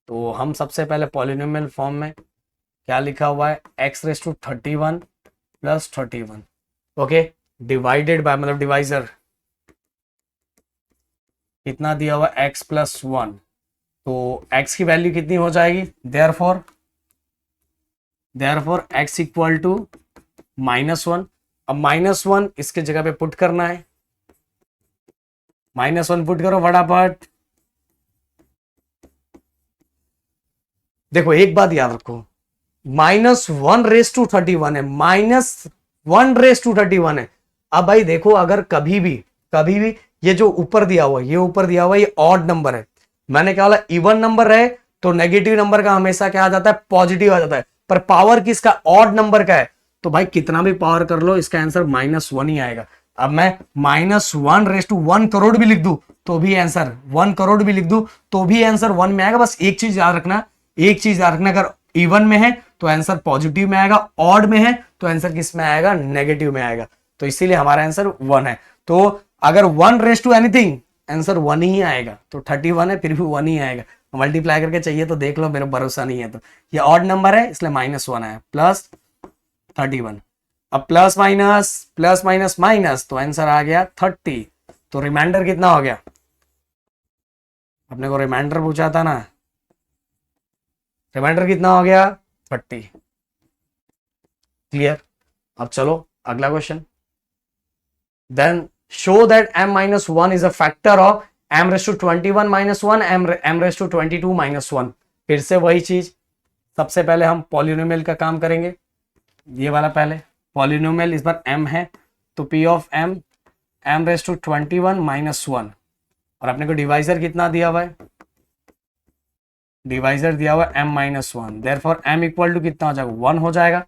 तो हम सबसे पहले पॉलिनोमियल फॉर्म में क्या लिखा हुआ है, x raise to 31 plus 31। Okay, divided by मतलब डिवाइजर कितना दिया हुआ है, x प्लस 1, तो x की वैल्यू कितनी हो जाएगी, देयरफॉर x इक्वल टू -1। अब -1 इसके जगह पे पुट करना है, -1 पुट करो फटाफट। देखो एक बात याद रखो, -1 रेस टू 31 है, -1 रेस टू 31 है। अब भाई देखो, अगर कभी भी ये जो ऊपर दिया हुआ ये ऑड नंबर है, मैंने क्या बोला, इवन नंबर है तो नेगेटिव नंबर का हमेशा क्या आ जाता है, पॉजिटिव आ जाता है। पर पावर किसका, ऑड नंबर का है, तो भाई कितना भी पावर कर लो इसका आंसर -1 ही आएगा। अब मैं -1 रेस टू 1 करोड़ भी लिख दूं तो भी आंसर, 1 करोड़ भी लिख दूं तो भी आंसर 1 में आएगा। बस एक चीज याद रखना, अगर इवन में है तो आंसर पॉजिटिव में आएगा, ऑड में है तो आंसर किस में आएगा, नेगेटिव में आएगा। तो इसीलिए हमारा आंसर 1 है। तो अगर 1 रेस टू एनीथिंग आंसर 1 ही आएगा, तो 31 है फिर भी 1 ही आएगा। मल्टीप्लाई करके चाहिए तो देख लो, मेरा भरोसा नहीं है तो। ये ऑड नंबर है इसलिए -1 है, प्लस 31। अब प्लस माइनस माइनस तो आंसर आ गया 30। तो रिमाइंडर कितना हो गया, अपने को रिमाइंडर पूछा था ना, रिमाइंडर कितना हो गया 30। क्लियर। अब चलो अगला question. Then show that m-1 is a factor of m⁻21 - 1 m⁻22 - 1। फिर से वही चीज, सबसे पहले हम पॉलिनोमियल का काम करेंगे। ये वाला पहले पॉलिनोमियल, इस बार m है तो p ऑफ m m⁻21 - 1, और अपने को डिवाइजर कितना दिया हुआ है, डिवाइजर दिया हुआ है m-1, therefore m equal to कितना हो जाएगा 1 हो जाएगा।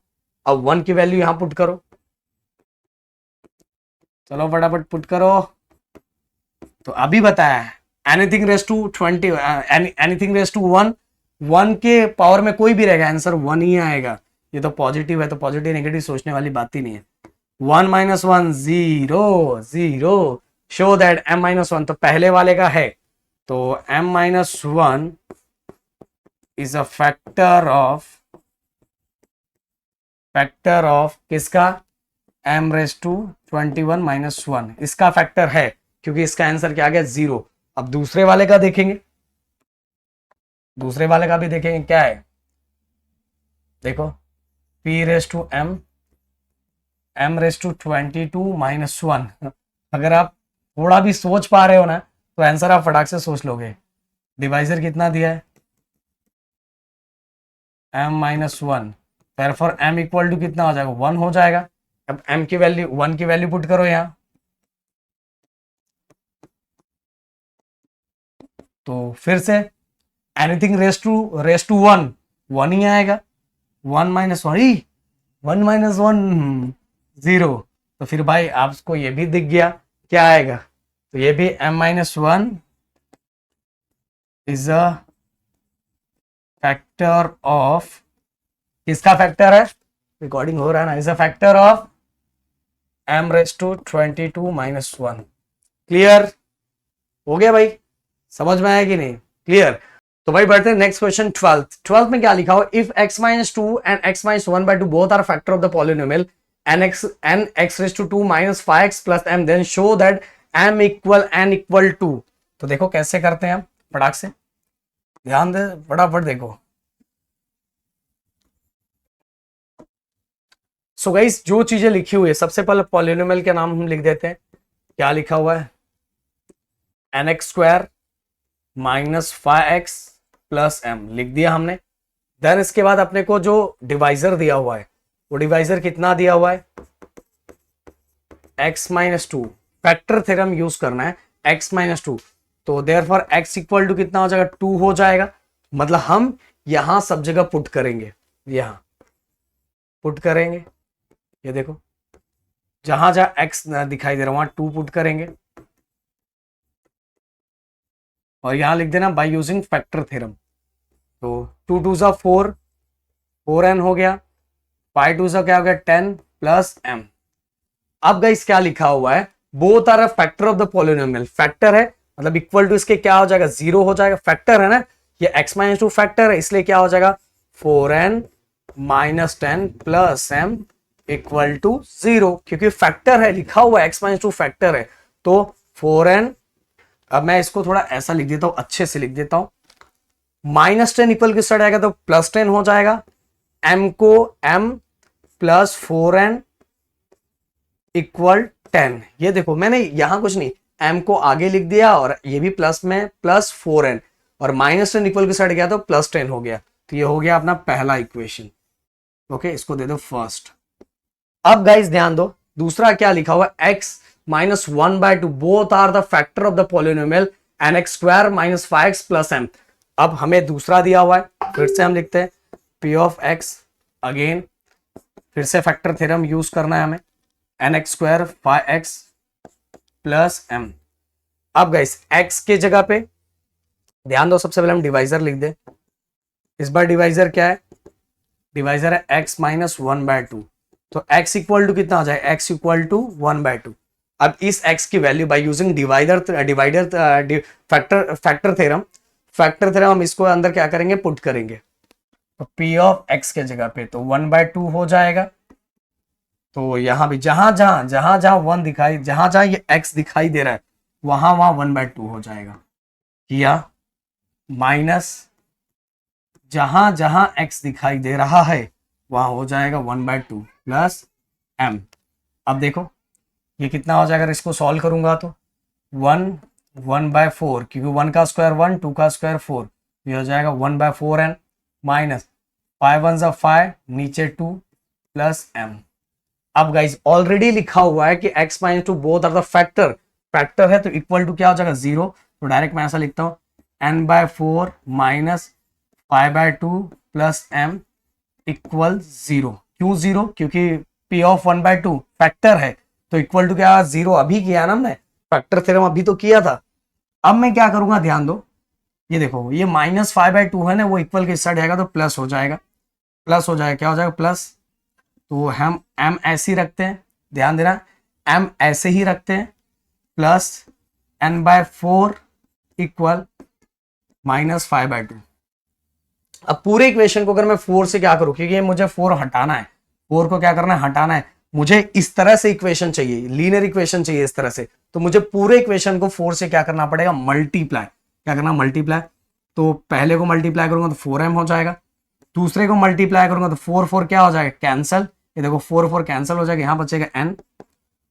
अब 1 की वैल्यू यहां पुट करो, चलो फटाफट पुट करो। तो अभी बताया anything raise to 20, anything raise to 1, 1 के पावर में कोई भी रहेगा आंसर 1 ही आएगा। ये तो पॉजिटिव है तो पॉजिटिव नेगेटिव सोचने वाली बात ही नहीं है। 1 - 1 0 0, शो दैट m-1 तो पहले वाले का है, तो m-1 is a factor of किसका, m⁻21 - 1, इसका फैक्टर है क्योंकि इसका आंसर क्या आ गया 0। अब दूसरे वाले का देखेंगे, दूसरे वाले का भी देखेंगे क्या है, देखो p⁻m m⁻22 - 1। अगर आप थोड़ा भी सोच पा रहे हो ना तो आंसर आप फटाक से सोच लोगे। डिवाइजर कितना दिया है m-1, therefore m equal to कितना हो जाएगा 1 हो जाएगा। अब m की वैल्यू 1 की वैल्यू पुट करो यहाँ, तो फिर से एनीथिंग रेस टू 1 1 ही आएगा। 1 - 1 1 - 1 0, तो फिर भाई आपको ये भी दिख गया क्या आएगा, तो ये भी m-1 is a factor of, किसका फैक्टर है, रिकॉर्डिंग हो रहा है ना, is a factor of m⁻22 - 1। Clear हो गया भाई, समझ में आया कि नहीं, क्लियर। तो भाई बढ़ते हैं नेक्स्ट क्वेश्चन 12th में क्या लिखा हो, if x-2 and x-1/2 both are factor of the polynomial n x⁻2 - 5x + m, then show that m equal n equal two. तो देखो कैसे करते हैं हम, फटाक से ध्यान दे, फटाफट देखो। सो गाइस जो चीजें लिखी हुई है, सबसे पहले पॉलिनोमियल के नाम हम लिख देते हैं। क्या लिखा हुआ है, nx² - 5x + m लिख दिया हमने। देन इसके बाद अपने को जो डिवाइजर दिया हुआ है, वो डिवाइजर कितना दिया हुआ है x-2, फैक्टर थ्योरम यूज करना है x-2, तो देयरफॉर x इक्वल टू कितना हो जाएगा 2 हो जाएगा। मतलब हम यहां सब जगह पुट करेंगे, यहां पुट करेंगे, ये देखो जहां जहां x दिखाई दे रहा है वहां 2 पुट करेंगे, और यहां लिख देना बाय यूजिंग फैक्टर थ्योरम। तो 2 2 ज़ा 4, 4n हो गया, 5 2 ज़ा क्या हो गया 10 + m। अब गाइस क्या लिखा हुआ है, both are a factor of the polynomial, factor है मतलब इक्वल टू इसके क्या हो जाएगा 0 हो जाएगा, फैक्टर है ना, ये x-2 फैक्टर है इसलिए क्या हो जाएगा 4n - 10 + m इक्वल टू 0, क्योंकि फैक्टर है लिखा हुआ x-2 फैक्टर है। तो 4n, अब मैं इसको थोड़ा ऐसा लिख देता हूं, अच्छे से लिख देता हूं, -10 इक्वल किस साइड आएगा तो +10 हो जाएगा, m को m + 4n इक्वल 10। ये देखो मैंने यहां कुछ नहीं, m को आगे लिख दिया और ये भी प्लस में +4n, और -10 इक्वल की साइड गया तो +10 हो गया। तो ये हो गया अपना पहला इक्वेशन। ओके, इसको दे दो फर्स्ट। अब गाइस ध्यान दो, दूसरा क्या लिखा हुआ x-1/2 both are the factor of the polynomial nx² - 5x + m। अब हमें दूसरा दिया हुआ है, फिर से हम लिखते हैं p ऑफ x, अगेन फिर से फैक्टर थ्योरम यूज करना है हमें, nx² 5x + m। अब गाइस x के जगह पे ध्यान दो, सबसे पहले हम डिवाइजर लिख दे। इस बार डिवाइजर क्या है, डिवाइजर है x-1/2, तो x इक्वल टू कितना हो जाए x इक्वल टू 1/2। अब इस x की value by using factor theorem हम इसको अंदर क्या करेंगे पुट करेंगे, तो p ऑफ x के जगह पे तो 1/2 हो जाएगा। तो यहां भी जहां जहां 1 दिखाई, जहां जहां ये x दिखाई दे रहा है वहां 1/2 हो जाएगा। किया, माइनस जहां जहां x दिखाई दे रहा है वहां हो जाएगा 1/2 प्लस m। अब देखो ये कितना हो जाएगा, अगर इसको सॉल्व करूंगा तो 1/4, क्योंकि 1 का स्क्वायर 1, 2 का स्क्वायर 4, ये हो जाएगा 1/4n माइनस 5 1 जा 5, नीचे 2 प्लस m। अब गाइस ऑलरेडी लिखा हुआ है कि x minus 2 both are the factor, factor है तो इक्वल टू क्या हो जाएगा 0, तो डायरेक्ट मैं ऐसा लिखता हूँ n/4 minus 5/2 plus m equal 0। क्यों 0? क्योंकि p ऑफ 1/2 फैक्टर है तो इक्वल टू क्या 0, अभी किया ना हमने, फैक्टर थ्योरम अभी तो किया था। अब मैं क्या करूंगा, ध्यान दो, ये देखो ये -5/2 है ना, वो इक्वल के इस साइड आएगा तो प्लस हो जाएगा, प्लस हो जाएगा, क्या हो जाएगा प्लस। तो हम m ऐसे ही रखते हैं, ध्यान देना m ऐसे ही रखते हैं, प्लस n/4 इक्वल -5/2। अब पूरे इक्वेशन को अगर मैं 4 से क्या करूं, क्योंकि मुझे 4 हटाना है, 4 को क्या करना है, हटाना है, मुझे इस तरह से इक्वेशन चाहिए, लीनियर इक्वेशन चाहिए इस तरह से, तो मुझे पूरे इक्वेशन को 4 से क्या करना पड़ेगा, मल्टीप्लाई, क्या करना मल्टीप्लाई। तो पहले को मल्टीप्लाई करूंगा तो 4m हो जाएगा, दूसरे को मल्टीप्लाई करूंगा तो 4 4 क्या हो जाएगा कैंसल, ये देखो 4 4 कैंसिल हो जाएगा, यहां बचेगा n,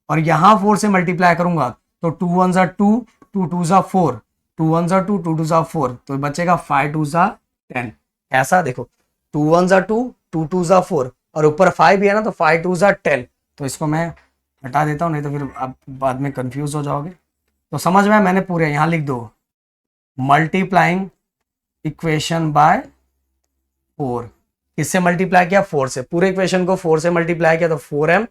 और यहां 4 से मल्टीप्लाई करूंगा तो 2 1 जा 2, 2 2 जा 4, 2 1 जा 2, 2 2 जा 4, तो बचेगा 5 2 जा 10। ऐसा देखो 2 1 जा 2, 2 2 जा 4, और ऊपर 5 भी है ना, तो 5 2 जा 10। तो इसको मैं हटा देता हूँ, नहीं तो फिर आप बाद में कंफ्यूज हो जाओगे। तो समझ में, मैंने पूरे यहाँ लिख दो मल्टीप्लाइंग इक्वेशन बाय 4। किससे मल्टीप्लाई किया, 4 से, पूरे इक्वेशन को 4 से मल्टीप्लाई किया तो 4m,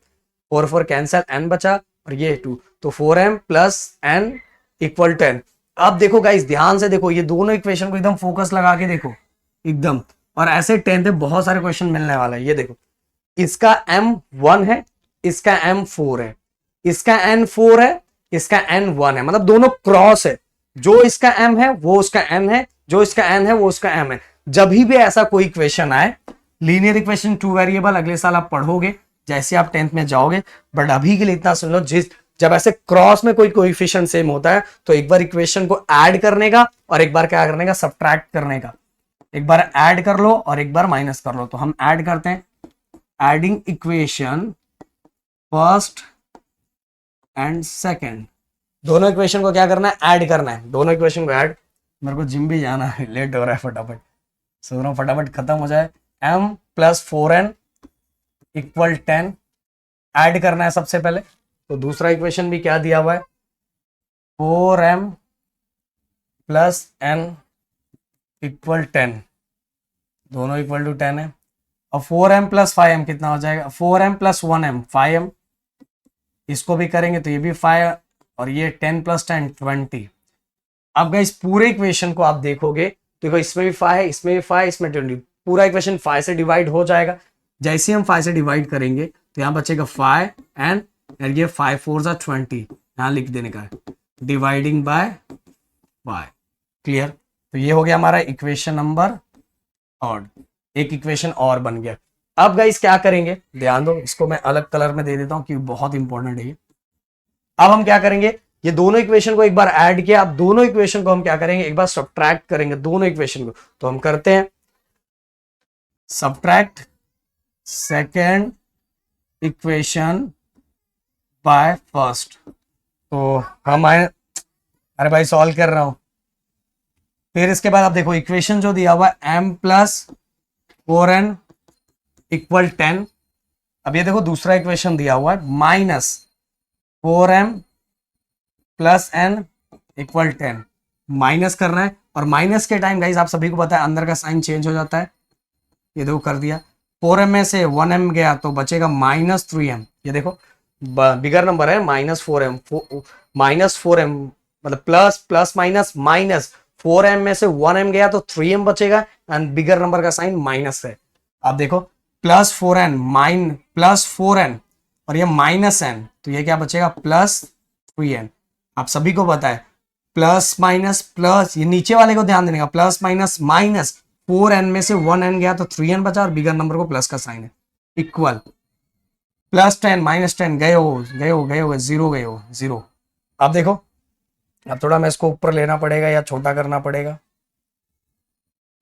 4 4 कैंसिल, n बचा और ये 2, तो 4m प्लस n इक्वल 10। अब देखो गाइस ध्यान से देखो, ये दोनों इक्वेशन को एकदम फोकस लगा के देखो एकदम, और ऐसे 10th में बहुत सारे क्वेश्चन मिलने वाला है। ये देखो इसका m 1 है, इसका m 4 है, इसका n 4 है, इसका n 1 है, मतलब दोनों क्रॉस है, जो इसका m है वो उसका n है, जो इसका n है वो उसका m है। जब भी ऐसा कोई इक्वेशन आए, लीनियर इक्वेशन 2 वेरिएबल, अगले साल आप पढ़ोगे जैसे आप 10th में जाओगे, बट अभी के लिए इतना सुन लो, जब ऐसे क्रॉस में कोई कोएफिशिएंट सेम होता है तो एक बार इक्वेशन को ऐड करने का और एक बार क्या करने का, सब्ट्रैक्ट करने का। एक बार ऐड कर लो और एक बार माइनस कर लो, तो हम ऐड करते हैं, adding equation first and second, दोनों इक्वेशन को क्या करना है, ऐड करना है, दोनों इक्वेशन को ऐड। मेरे को जिम भी जाना है, लेट हो रहा है, फटाफट सोच रहा हूँ फटाफट खत्म हो जाए। m plus 4n equal 10 add करना है सबसे पहले, तो दूसरा इक्वेशन भी क्या दिया हुआ है, 4m प्लस n इक्वल 10, दोनों इक्वल टू 10 है। और 4m प्लस 5m कितना हो जाएगा, 4m प्लस 1m 5m, इसको भी करेंगे तो ये भी 5, और ये 10 प्लस 10 20। अब गाइस पूरे इक्वेशन को आप देखोगे तो देखो इसमें भी 5 है, इसमें भी 5, इसमें 20, पूरा इक्वेशन 5 से डिवाइड हो जाएगा। जैसे हम 5 से डिवाइड करेंगे तो यहाँ बचेगा 5 एंड ये 5 4 जा 20, यहाँ लिख देने का है, डिवाइडिंग बाय 5। क्लियर? तो ये हो गया हमारा इक्वेशन नंबर और एक इक्वेशन और बन गया। अब गाइस क्या करेंगे, ध्यान दो, इसको मैं अलग कलर में दे देता हूं क्योंकि बहुत इंपॉर्टेंट है ये। अब हम क्या करेंगे, ये दोनों इक्वेशन को एक बार ऐड किया, अब दोनों इक्वेशन को हम क्या करेंगे, एक बार सब्ट्रैक्ट करेंगे दोनों इक्वेशन को। तो हम करते हैं subtract second equation by first. तो हम आए, अरे भाई सॉल्व कर रहा हूं। फिर इसके बाद आप देखो इक्वेशन जो दिया हुआ है m प्लस 4n इक्वल 10। अब ये देखो दूसरा इक्वेशन दिया हुआ है minus 4m plus n equal 10, minus करना है। और माइनस के टाइम गाइस आप सभी को पता है अंदर का साइन चेंज हो जाता है, ये देखो कर दिया, 4m में से 1m गया तो बचेगा -3m। ये देखो बिगर नंबर है, -4m, -4m मतलब plus plus minus minus, 4m में से 1m गया तो 3m बचेगा एंड बिगर नंबर का साइन माइनस है। अब देखो प्लस 4n और ये माइनस n, तो ये क्या बचेगा +3n। आप सभी को पता है प्लस माइनस प्लस, ये नीचे वाले को ध्यान देने का, प्लस माइनस माइनस, 4n में से 1n गया तो 3n बचा और बिगर नंबर को प्लस का साइन है, इक्वल +10 -10 गए हो 0 गए हो 0। अब देखो अब थोड़ा मैं इसको ऊपर लेना पड़ेगा या छोटा करना पड़ेगा,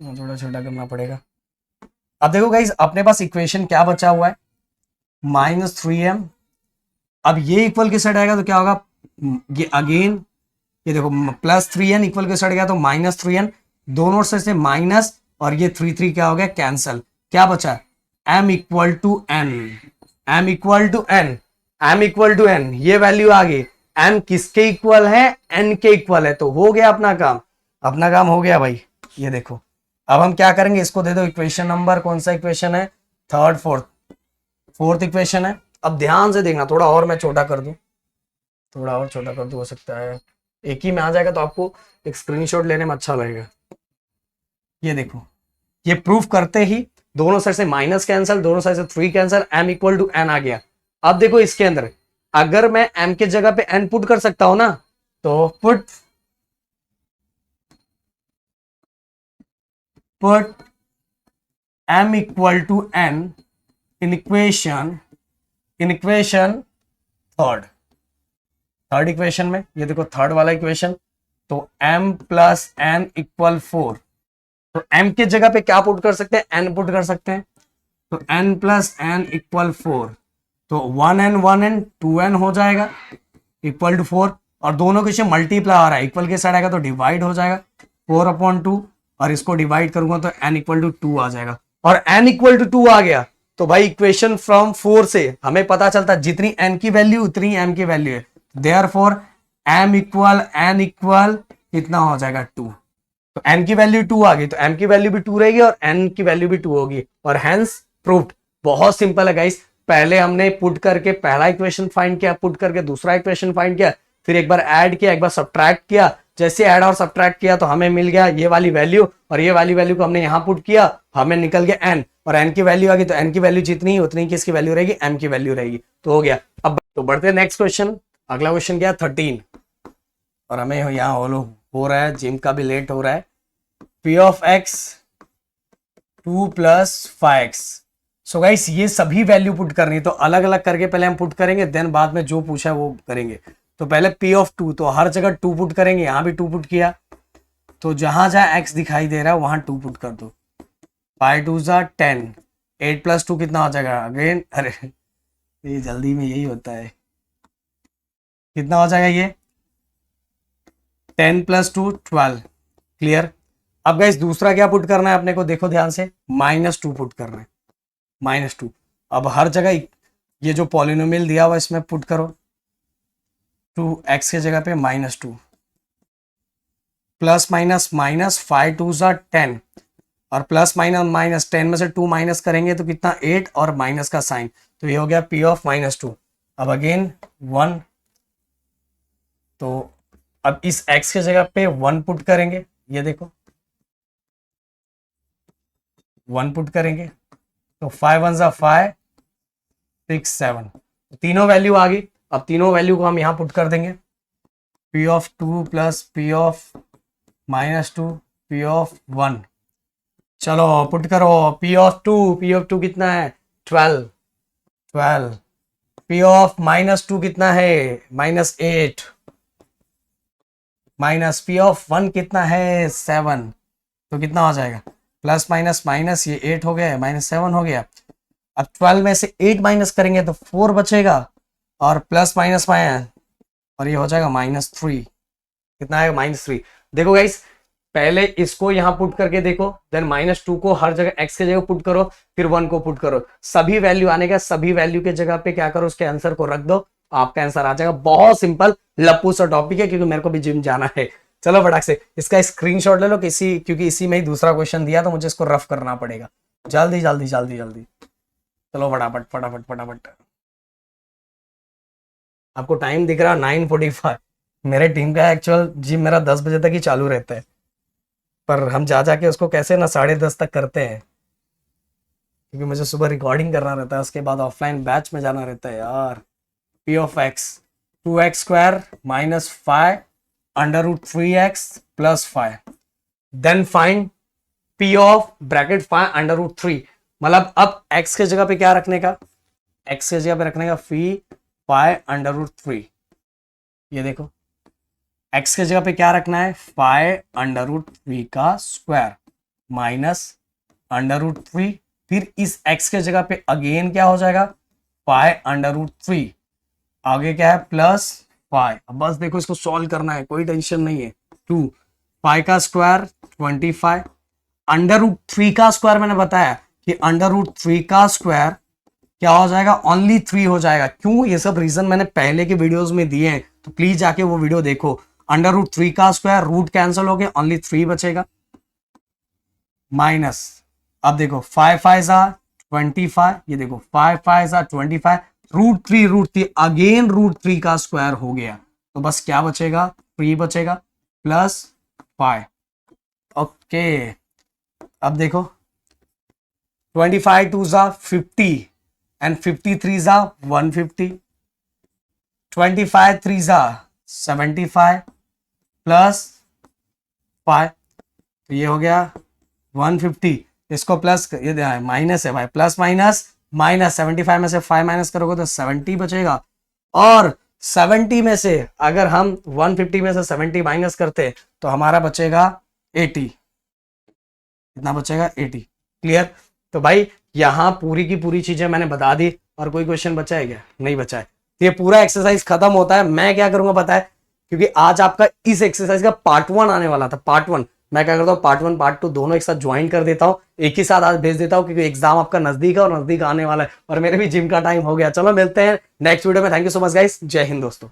थोड़ा छोटा करना पड़ेगा। अब देखो गाइस, अपने पास इक्वेशन क्या बचा हुआ है, -3m। अब ये इक्वल के साइड आएगा तो क्या होगा, ये अगेन ये देखो +3n इक्वल के साइड गया तो -3n, दोनों साइड से माइनस, और ये 3 क्या हो गया, कैंसल। क्या बचा, m equal to n, m equal to n, m equal to n, ये वैल्यू आ गई। m किसके इक्वल है, n के इक्वल है, तो हो गया अपना काम, अपना काम हो गया भाई। ये देखो, अब हम क्या करेंगे, इसको दे दो इक्वेशन नंबर, कौन सा इक्वेशन है, थर्ड फोर्थ इक्वेशन है। अब ध्यान से देखना, थोड़ा और मैं छोटा कर दूं, थोड़ा और छोटा कर दूं, हो सकता है एक ही में आ जाएगा तो आपको एक स्क्रीनशॉट लेने में अच्छा लगेगा। ये देखो, ये प्रूफ करते ही दोनों साइड से माइनस कैंसल, दोनों साइड से 3 cancel, m equal to n आ गया। अब देखो इसके अंदर अगर मैं m के जगह पे n पुट कर सकता हूं ना, तो put m equal to n in equation third equation में, ये देखो थर्ड वाला इक्वेशन, तो m प्लस n इक्वल 4, तो m के जगह पे क्या पुट कर सकते हैं, n पुट कर सकते हैं, तो n प्लस n इक्वल 4, तो 1n 1n 2n हो जाएगा इक्वल टू 4, और दोनों के मल्टीप्लाई आ रहा है, इक्वल के साइड आएगा तो डिवाइड हो जाएगा 4/2, और इसको डिवाइड करूंगा तो n इक्वल टू 2 आ जाएगा, और n इक्वल टू 2 आ गया तो भाई इक्वेशन फ्रॉम 4 से हमें पता चलता जितनी n की वैल्यू उतनी m की वैल्यू है, therefore m equal n equal कितना हो जाएगा 2, तो n की वैल्यू 2 आ गई तो m की वैल्यू भी 2 रहेगी और n की वैल्यू भी 2 होगी, और हेंस प्रूव्ड। बहुत सिंपल है गाइस, पहले हमने पुट करके पहला इक्वेशन फाइंड किया, पुट करके दूसरा इक्वेशन फाइंड किया, फिर एक बार ऐड किया, एक बार सब्ट्रैक्ट किया, जैसे ऐड और सब्ट्रैक्ट किया तो हमें मिल गया ये वाली वैल्यू, और ये वाली वैल्यू को हमने यहां पुट किया, हमें निकल गया n, और n की वैल्यू आ गई तो n की वैल्यू जितनी उतनी किसकी वैल्यू रहेगी, m की वैल्यू रहेगी, तो हो गया। अब तो बढ़ते हैं नेक्स्ट क्वेश्चन, अगला क्वेश्चन क्या है 13, और हमें यहाँ हो रहा है, जिम का भी लेट हो रहा है। p of x 2 plus 5x, so guys ये सभी वैल्यू पुट करनी है, तो अलग अलग करके पहले हम पुट करेंगे, देन बाद में जो पूछा है वो करेंगे। तो पहले p ऑफ 2, तो हर जगह 2 पुट करेंगे, यहां भी 2 पुट किया, तो जहां जहां x दिखाई दे रहा है वहां 2 पुट कर दो, 5 2 10, 8 प्लस 2 कितना हो जाएगा अगेन, अरे ये जल्दी में यही होता है, कितना हो जाएगा ये 10 प्लस 2 12, क्लियर। अब गाइस दूसरा क्या पुट करना है अपने को, देखो ध्यान से, -2 पुट करना है, -2। अब हर जगह ये जो पॉलिनोमियल दिया हुआ इसमें पुट करो, 2x के जगह पे -2, प्लस माइनस माइनस 5 2 10, और प्लस माइनस माइनस 10 में से 2 माइनस करेंगे तो कितना 8, और माइनस का साइन, तो ये हो गया p ऑफ -2। अब अगेन 1, तो अब इस x के जगह पे 1 पुट करेंगे, ये देखो 1 पुट करेंगे, तो 5 1 5 6 7, तीनों वैल्यू आ गई। अब तीनों वैल्यू को हम यहां पुट कर देंगे, p of 2 plus p of -2 p of 1, चलो पुट करो, p ऑफ 2 कितना है 12, p ऑफ -2 कितना है -8, माइनस p ऑफ 1 कितना है 7, तो कितना हो जाएगा प्लस माइनस माइनस, ये 8 हो गया -7 हो गया। अब 12 में से 8 माइनस करेंगे तो 4 बचेगा, और प्लस माइनस माइनस, और ये हो जाएगा -3, कितना आएगा -3। देखो गाइस, पहले इसको यहां पुट करके देखो, देन -2 को हर जगह x के जगह पुट करो, फिर 1 को पुट करो, सभी वैल्यू आने का, सभी वैल्यू के जगह पे क्या करो, उसके आंसर को रख दो, आपका आंसर आ जाएगा। बहुत सिंपल लप्पू सा टॉपिक है, क्योंकि मेरे को भी जिम जाना है। चलो फटाक से इसका स्क्रीनशॉट ले लो किसी, क्योंकि इसी में ही दूसरा क्वेश्चन दिया तो मुझे इसको रफ करना पड़ेगा, जल्दी जल्दी जल्दी जल्दी, चलो फटाफट फटाफट फटाफट। आपको टाइम दिख रहा 9:45, मेरे टीम का एक्चुअल जिम मेरा 10 बजे तक ही चालू रहता है, पर हम जा जाके उसको कैसे ना 10:30 तक करते हैं, क्योंकि मुझे सुबह रिकॉर्डिंग करना रहता है, उसके बाद ऑफलाइन बैच में जाना रहता है यार। p of x 2x square minus 5 √3x plus 5, then find p of bracket 5 √3, मतलब अब x के जगह पे क्या रखने का, x के जगह पे रखने का फी 5 √3, ये देखो x के जगह पे क्या रखना है 5 √3 का स्क्वायर, माइनस √3, फिर इस x के जगह पे अगेन क्या हो जाएगा, π√3, आगे क्या है प्लस पाई। अब बस देखो इसको सॉल्व करना है, कोई टेंशन नहीं है। 2 पाई का स्क्वायर 25, √3 का स्क्वायर मैंने बताया कि √3 का स्क्वायर क्या हो जाएगा, ओनली 3 हो जाएगा। क्यों, ये सब रीजन मैंने पहले के वीडियोस में दिए हैं, तो प्लीज जाके वो वीडियो देखो। √3 का स्क्वायर, रूट कैंसिल हो गया, ओनली 3 बचेगा, माइनस, अब देखो 5 5 25, ये देखो 5 5 25, √3 अगेन √3 का स्क्वायर हो गया, तो बस क्या बचेगा, 3 बचेगा प्लस 5। ओके, अब देखो 25 2 50 एंड 53 150, 25 3 75 प्लस 5, तो ये हो गया 150, इसको प्लस, ये माइनस है भाई, प्लस माइनस माइनस, 75 में से 5 माइनस करोगे तो 70 बचेगा, और 70 में से अगर हम 150 में से 70 माइनस करते तो हमारा बचेगा 80, कितना बचेगा 80। क्लियर। तो भाई यहां पूरी की पूरी चीजें मैंने बता दी, और कोई क्वेश्चन बचा है क्या, नहीं बचा है। ये पूरा एक्सरसाइज खत्म होता है, मैं क्या करूंगा पता है, क्योंकि आज आपका इस एक्सरसाइज का पार्ट 1 आने वाला था, पार्ट 1 मैं क्या करता हूँ, पार्ट 1 पार्ट 2 दोनों एक साथ ज्वाइन कर देता हूँ, एक ही साथ आज भेज देता हूँ, क्योंकि एग्जाम आपका नजदीक है और नजदीक आने वाला है, और मेरे भी जिम का टाइम हो गया। चलो मिलते हैं नेक्स्ट वीडियो में। Thank you so much guys, जय हिंद दोस्तों।